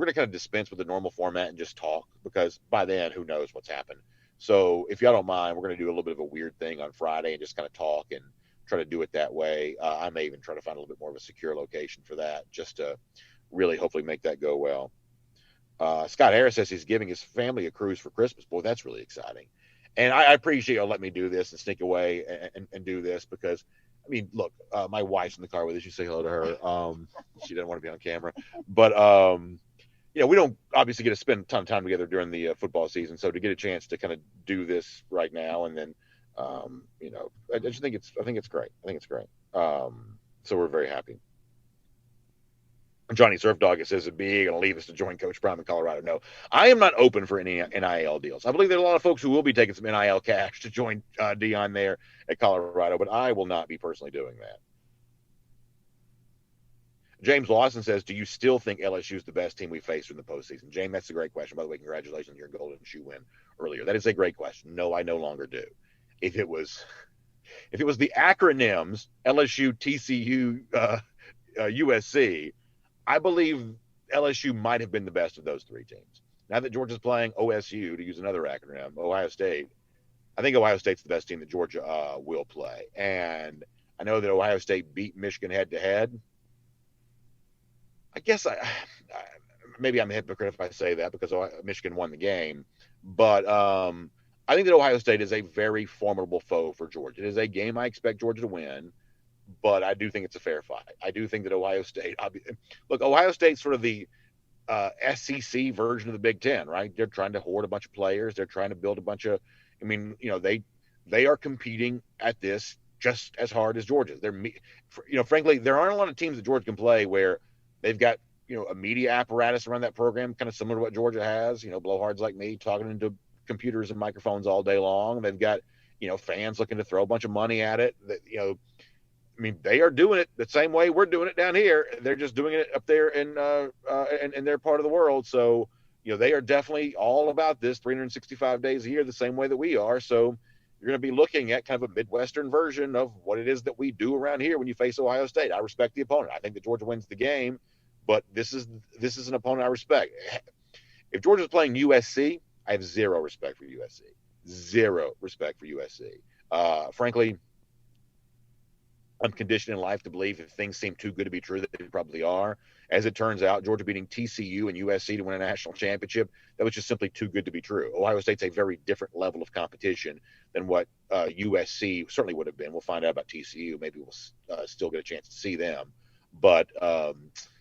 Speaker 8: going to kind of dispense with the normal format and just talk, because by then, who knows what's happened. So if y'all don't mind, we're going to do a little bit of a weird thing on Friday and just kind of talk and try to do it that way. I may even try to find a little bit more of a secure location for that, just to really hopefully make that go well. Scott Harris says he's giving his family a cruise for Christmas. Boy, that's really exciting. And I appreciate y'all letting me do this and sneak away and do this, because, I mean, look, my wife's in the car with us. You say hello to her. She doesn't want to be on camera. But, you know, we don't obviously get to spend a ton of time together during the football season. So to get a chance to kind of do this right now and then, you know, I think it's great. I think it's great. So we're very happy. Johnny Surf Dog, it says, "Be going to leave us to join Coach Prime in Colorado?" No, I am not open for any NIL deals. I believe there are a lot of folks who will be taking some NIL cash to join Deion there at Colorado, but I will not be personally doing that. James Lawson says, "Do you still think LSU is the best team we faced in the postseason?" James, that's a great question. By the way, congratulations on your Golden Shoe win earlier. That is a great question. No, I no longer do. If it was the acronyms LSU, TCU, USC, I believe LSU might have been the best of those three teams. Now that Georgia's playing OSU, to use another acronym, Ohio State, I think Ohio State's the best team that Georgia will play. And I know that Ohio State beat Michigan head-to-head. I guess maybe I'm a hypocrite if I say that, because Michigan won the game. But I think that Ohio State is a very formidable foe for Georgia. It is a game I expect Georgia to win, but I do think it's a fair fight. I do think that Ohio State – look, Ohio State's sort of the SEC version of the Big Ten, right? They're trying to hoard a bunch of players. They're trying to build a bunch of – I mean, you know, they are competing at this just as hard as Georgia. Frankly, there aren't a lot of teams that Georgia can play where they've got, you know, a media apparatus around that program, kind of similar to what Georgia has, you know, blowhards like me talking into computers and microphones all day long. They've got, you know, fans looking to throw a bunch of money at it. That, you know, I mean, they are doing it the same way we're doing it down here. They're just doing it up there in their part of the world. So, you know, they are definitely all about this 365 days a year, the same way that we are. So you're going to be looking at kind of a Midwestern version of what it is that we do around here when you face Ohio State. I respect the opponent. I think that Georgia wins the game, but this is an opponent I respect. If Georgia's playing USC, I have zero respect for USC. Zero respect for USC. Frankly, I'm conditioned in life to believe if things seem too good to be true, that they probably are. As it turns out, Georgia beating TCU and USC to win a national championship, that was just simply too good to be true. Ohio State's a very different level of competition than what USC certainly would have been. We'll find out about TCU. Maybe we'll still get a chance to see them. But,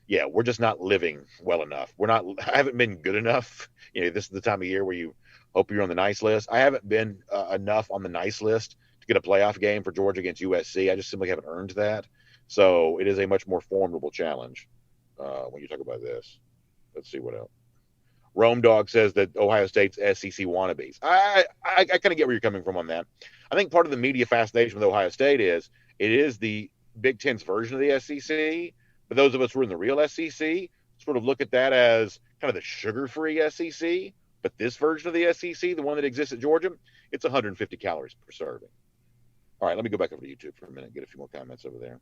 Speaker 8: yeah, we're just not living well enough. I haven't been good enough. You know, this is the time of year where you hope you're on the nice list. I haven't been enough on the nice list to get a playoff game for Georgia against USC. I just simply haven't earned that. So it is a much more formidable challenge when you talk about this. Let's see what else. Rome Dog says that Ohio State's SEC wannabes. I kind of get where you're coming from on that. I think part of the media fascination with Ohio State is it is the Big Ten's version of the SEC. But those of us who are in the real SEC sort of look at that as kind of the sugar-free SEC. But this version of the SEC, the one that exists at Georgia, it's 150 calories per serving. All right, let me go back over to YouTube for a minute, get a few more comments over there.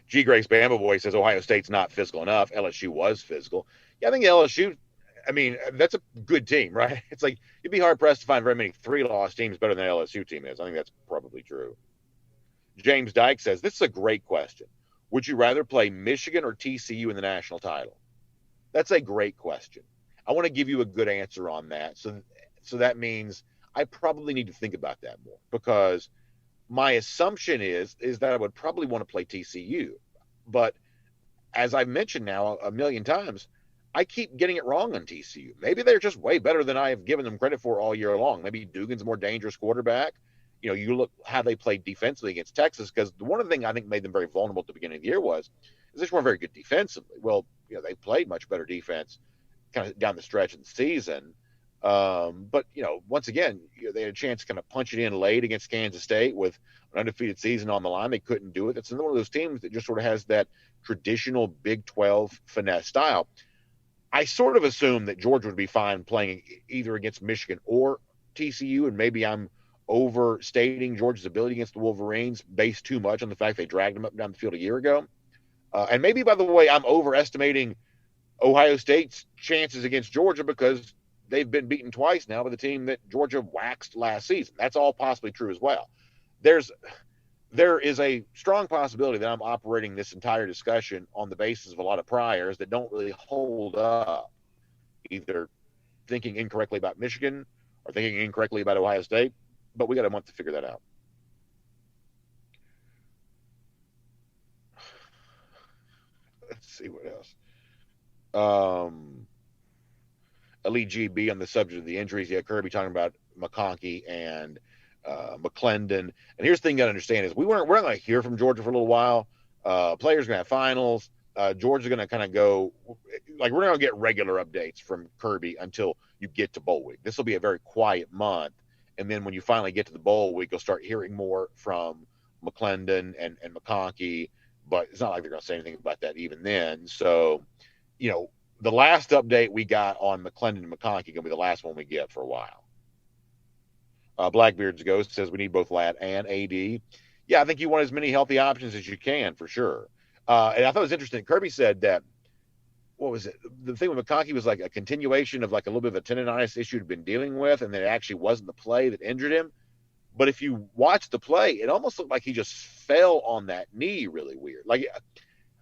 Speaker 8: G. Grace Bama Boy says Ohio State's not physical enough. LSU was physical. Yeah, I think LSU, I mean, that's a good team, right? It's like you'd be hard-pressed to find very many three-loss teams better than the LSU team is. I think that's probably true. James Dyke says, this is a great question. Would you rather play Michigan or TCU in the national title? That's a great question. I want to give you a good answer on that. So that means I probably need to think about that more, because my assumption is that I would probably want to play TCU. But as I've mentioned now a million times, I keep getting it wrong on TCU. Maybe they're just way better than I have given them credit for all year long. Maybe Dugan's a more dangerous quarterback. You know, you look how they played defensively against Texas, because one of the things I think made them very vulnerable at the beginning of the year was they just weren't very good defensively. Well, you know, they played much better defense kind of down the stretch of the season. But, you know, once again, they had a chance to kind of punch it in late against Kansas State with an undefeated season on the line. They couldn't do it. It's one of those teams that just sort of has that traditional Big 12 finesse style. I sort of assume that Georgia would be fine playing either against Michigan or TCU, and maybe I'm overstating Georgia's ability against the Wolverines based too much on the fact they dragged them up and down the field a year ago. And maybe, by the way, I'm overestimating Ohio State's chances against Georgia because they've been beaten twice now by the team that Georgia waxed last season. That's all possibly true as well. There is a strong possibility that I'm operating this entire discussion on the basis of a lot of priors that don't really hold up, either thinking incorrectly about Michigan or thinking incorrectly about Ohio State, but we got a month to figure that out. Let's see what else. Elite GB on the subject of the injuries. Yeah, Kirby talking about McConkey and McClendon. And here's the thing you got to understand is we're not going to hear from Georgia for a little while. Players going to have finals. Georgia's going to kind of go like we're not going to get regular updates from Kirby until you get to bowl week. This will be a very quiet month, and then when you finally get to the bowl week, you'll start hearing more from McClendon and McConkey. But it's not like they're going to say anything about that even then. So, the last update we got on McClendon and McConkey going to be the last one we get for a while. Blackbeard's Ghost says we need both Lat and AD. Yeah, I think you want as many healthy options as you can for sure. And I thought it was interesting. Kirby said that, what was it? The thing with McConkey was like a continuation of like a little bit of a tendonitis issue he'd been dealing with, and that it actually wasn't the play that injured him. But if you watch the play, it almost looked like he just fell on that knee really weird. Like,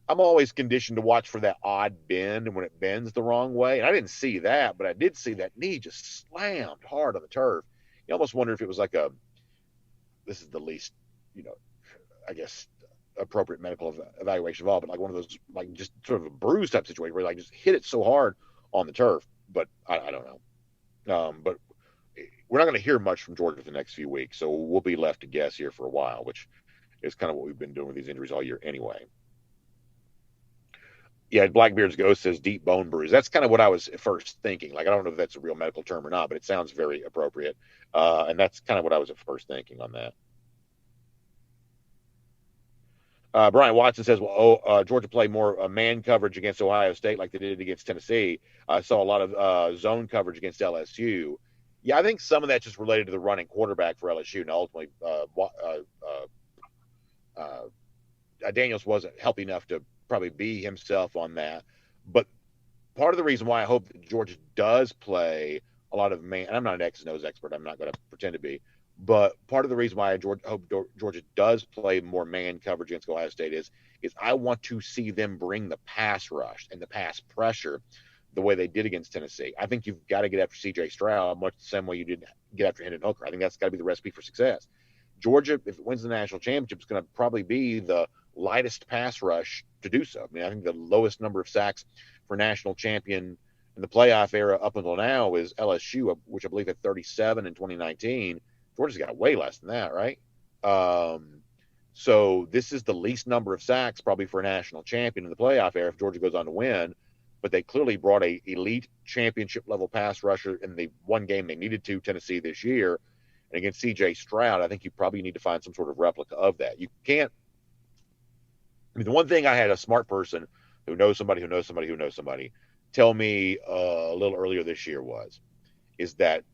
Speaker 8: I'm always conditioned to watch for that odd bend and when it bends the wrong way. And I didn't see that, but I did see that knee just slammed hard on the turf. You almost wonder if it was like this is the least, I guess, appropriate medical evaluation of all, but like one of those, like just sort of a bruise type situation where like just hit it so hard on the turf. But I don't know. But we're not going to hear much from Georgia for the next few weeks. So we'll be left to guess here for a while, which is kind of what we've been doing with these injuries all year anyway. Yeah, Blackbeard's Ghost says deep bone bruise. That's kind of what I was at first thinking. Like, I don't know if that's a real medical term or not, but it sounds very appropriate. And that's kind of what I was at first thinking on that. Brian Watson says, well, Georgia played more man coverage against Ohio State like they did against Tennessee. I saw a lot of zone coverage against LSU. Yeah, I think some of that's just related to the running quarterback for LSU. And ultimately, Daniels wasn't healthy enough to probably be himself on that. But part of the reason why I hope that Georgia does play a lot of man, and I'm not an X's and O's expert, I'm not going to pretend to be, but part of the reason why I hope Georgia does play more man coverage against Ohio State is I want to see them bring the pass rush and the pass pressure the way they did against Tennessee. I think you've got to get after C.J. Stroud much the same way you did get after Hendon Hooker. I think that's got to be the recipe for success. Georgia, if it wins the national championship, is going to probably be the lightest pass rush to do so. I mean, I think the lowest number of sacks for national champion in the playoff era up until now is LSU, which I believe had 37 in 2019. Georgia's got way less than that, right? So this is the least number of sacks probably for a national champion in the playoff era if Georgia goes on to win. But they clearly brought a elite championship level pass rusher in the one game they needed to, Tennessee, this year. And against C.J. Stroud, I think you probably need to find some sort of replica of that. You can't. I mean, the one thing I had a smart person who knows somebody tell me a little earlier this year is that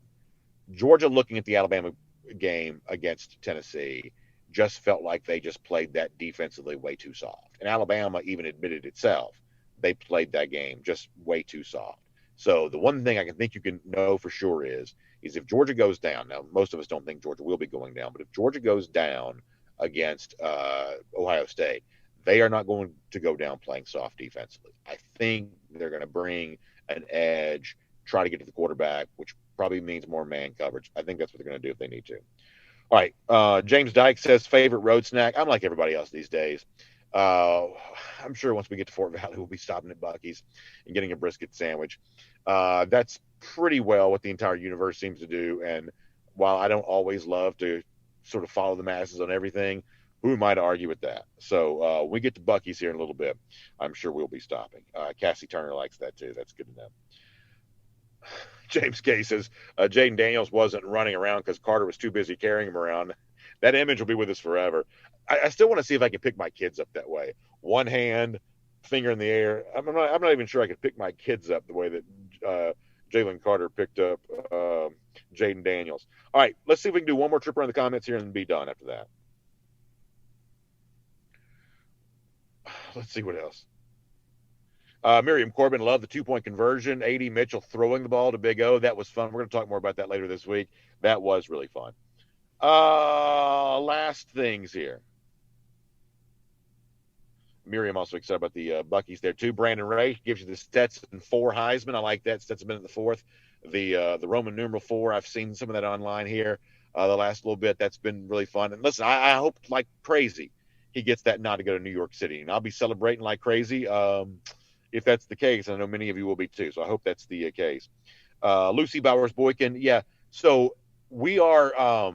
Speaker 8: Georgia, looking at the Alabama game against Tennessee, just felt like they just played that defensively way too soft. And Alabama even admitted itself they played that game just way too soft. So the one thing I can think you can know for sure is if Georgia goes down, now most of us don't think Georgia will be going down, but if Georgia goes down against Ohio State, they are not going to go down playing soft defensively. I think they're going to bring an edge, try to get to the quarterback, which probably means more man coverage. I think that's what they're going to do if they need to. All right. James Dyke says favorite road snack. I'm like everybody else these days. I'm sure once we get to Fort Valley, we'll be stopping at Buc-ee's and getting a brisket sandwich. That's pretty well what the entire universe seems to do. And while I don't always love to sort of follow the masses on everything, who am I to argue with that? So when we get to Buc-ee's here in a little bit, I'm sure we'll be stopping. Cassie Turner likes that too. That's good to know. James Gay says Jaden Daniels wasn't running around because Carter was too busy carrying him around. That image will be with us forever. I still want to see if I can pick my kids up that way. One hand, finger in the air. I'm not even sure I could pick my kids up the way that Jalen Carter picked up Jaden Daniels. All right, let's see if we can do one more trip around the comments here and be done after that. Let's see what else. Miriam Corbin loved the 2-point conversion. A.D. Mitchell throwing the ball to Big O. That was fun. We're going to talk more about that later this week. That was really fun. Last things here. Miriam also excited about the Buckies there too. Brandon Ray gives you the Stetson 4 Heisman. I like that. Stetson Bennett the 4th. The Roman numeral 4. I've seen some of that online here the last little bit. That's been really fun. And listen, I hope like crazy he gets that nod to go to New York City. And I'll be celebrating like crazy if that's the case. I know many of you will be too. So I hope that's the case. Lucy Bowers-Boykin. Yeah. So we are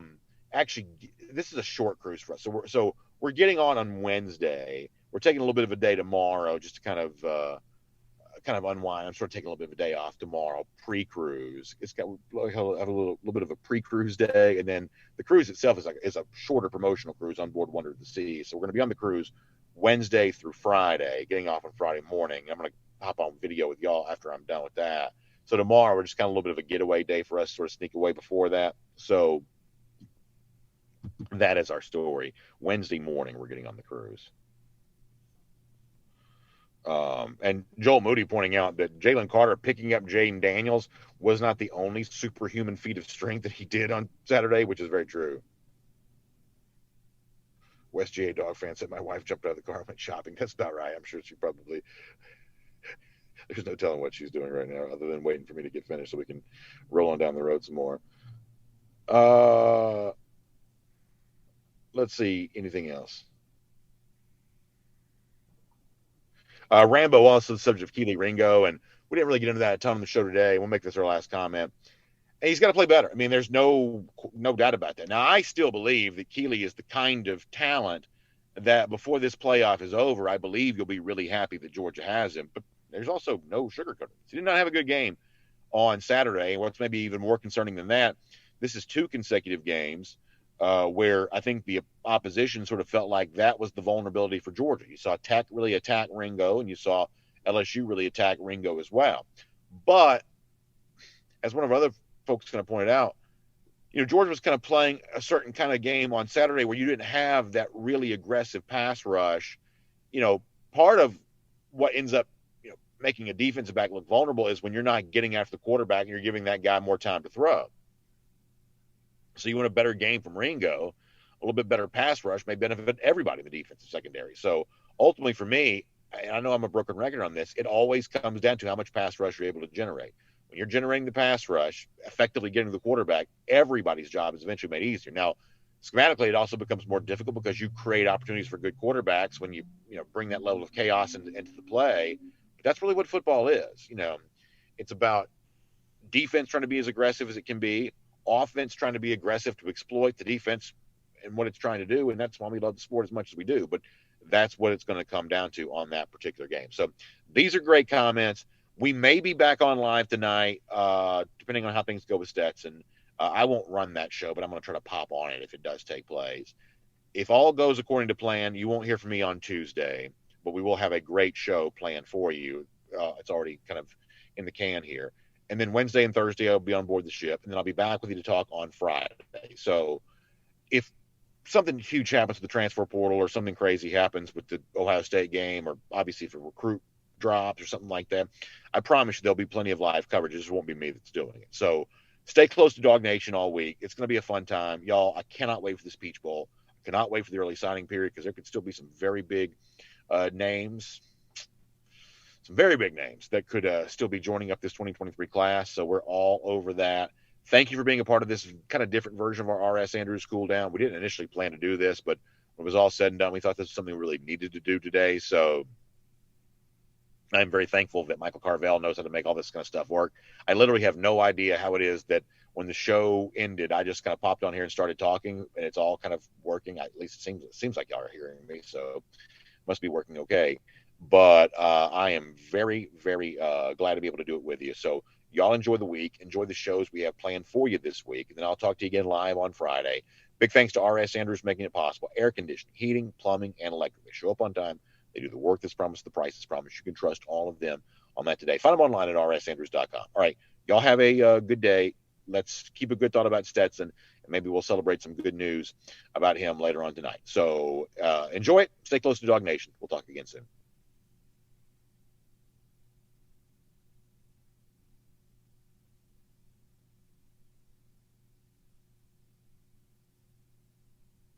Speaker 8: actually, this is a short cruise for us. So we're getting on Wednesday. We're taking a little bit of a day tomorrow just to kind of unwind. I'm sort of taking a little bit of a day off tomorrow, pre-cruise. It's got have a little bit of a pre-cruise day, and then the cruise itself is a shorter promotional cruise on board Wonder of the Seas. So we're going to be on the cruise Wednesday through Friday, getting off on Friday morning. I'm going to hop on video with y'all after I'm done with that. So tomorrow we're just kind of a little bit of a getaway day for us, sort of sneak away before that. So that is our story. Wednesday morning we're getting on the cruise. And Joel Moody pointing out that Jalen Carter picking up Jaden Daniels was not the only superhuman feat of strength that he did on Saturday, which is very true. West GA Dog fan said, my wife jumped out of the car and went shopping. That's about right. I'm sure she probably, there's no telling what she's doing right now other than waiting for me to get finished so we can roll on down the road some more. Let's see, anything else? Rambo also the subject of Keely Ringo, and we didn't really get into that a ton on the show today. We'll make this our last comment. And he's got to play better. I mean, there's no doubt about that. Now, I still believe that Keely is the kind of talent that before this playoff is over, I believe you'll be really happy that Georgia has him. But there's also no sugarcoating. He did not have a good game on Saturday. And what's maybe even more concerning than that, this is 2 consecutive games where I think the opposition sort of felt like that was the vulnerability for Georgia. You saw Tech really attack Ringo, and you saw LSU really attack Ringo as well. But as one of our other folks kind of pointed out, Georgia was kind of playing a certain kind of game on Saturday where you didn't have that really aggressive pass rush. Part of what ends up making a defensive back look vulnerable is when you're not getting after the quarterback and you're giving that guy more time to throw. So you want a better game from Ringo, a little bit better pass rush may benefit everybody in the defensive secondary. So ultimately for me, and I know I'm a broken record on this, it always comes down to how much pass rush you're able to generate. When you're generating the pass rush, effectively getting to the quarterback, everybody's job is eventually made easier. Now, schematically, it also becomes more difficult because you create opportunities for good quarterbacks when you bring that level of chaos into the play. But that's really what football is. It's about defense trying to be as aggressive as it can be, offense trying to be aggressive to exploit the defense and what it's trying to do, and that's why we love the sport as much as we do. But that's what it's going to come down to on that particular game. So these are great comments. We may be back on live tonight, depending on how things go with Stetson. I won't run that show, but I'm going to try to pop on it if it does take place. If all goes according to plan, you won't hear from me on Tuesday, but we will have a great show planned for you. It's already kind of in the can here. And then Wednesday and Thursday, I'll be on board the ship, and then I'll be back with you to talk on Friday. So if something huge happens with the transfer portal or something crazy happens with the Ohio State game, or obviously if a recruit drops or something like that, I promise you there'll be plenty of live coverage. It just won't be me that's doing it. So stay close to DawgNation all week. It's going to be a fun time. Y'all, I cannot wait for this Peach Bowl. I cannot wait for the early signing period because there could still be some very big names, some very big names that could still be joining up this 2023 class. So we're all over that. Thank you for being a part of this kind of different version of our R.S. Andrews cool down. We didn't initially plan to do this, but when it was all said and done, we thought this was something we really needed to do today. So I'm very thankful that Michael Carvel knows how to make all this kind of stuff work. I literally have no idea how it is that when the show ended, I just kind of popped on here and started talking, and it's all kind of working. At least it seems like y'all are hearing me, so it must be working okay. But I am very, very glad to be able to do it with you. So y'all enjoy the week. Enjoy the shows we have planned for you this week. And then I'll talk to you again live on Friday. Big thanks to R.S. Andrews making it possible. Air conditioning, heating, plumbing, and electric. They show up on time. They do the work that's promised, the price is promised. You can trust all of them on that today. Find them online at rsandrews.com. All right. Y'all have a good day. Let's keep a good thought about Stetson, and maybe we'll celebrate some good news about him later on tonight. So enjoy it. Stay close to Dog Nation. We'll talk again soon.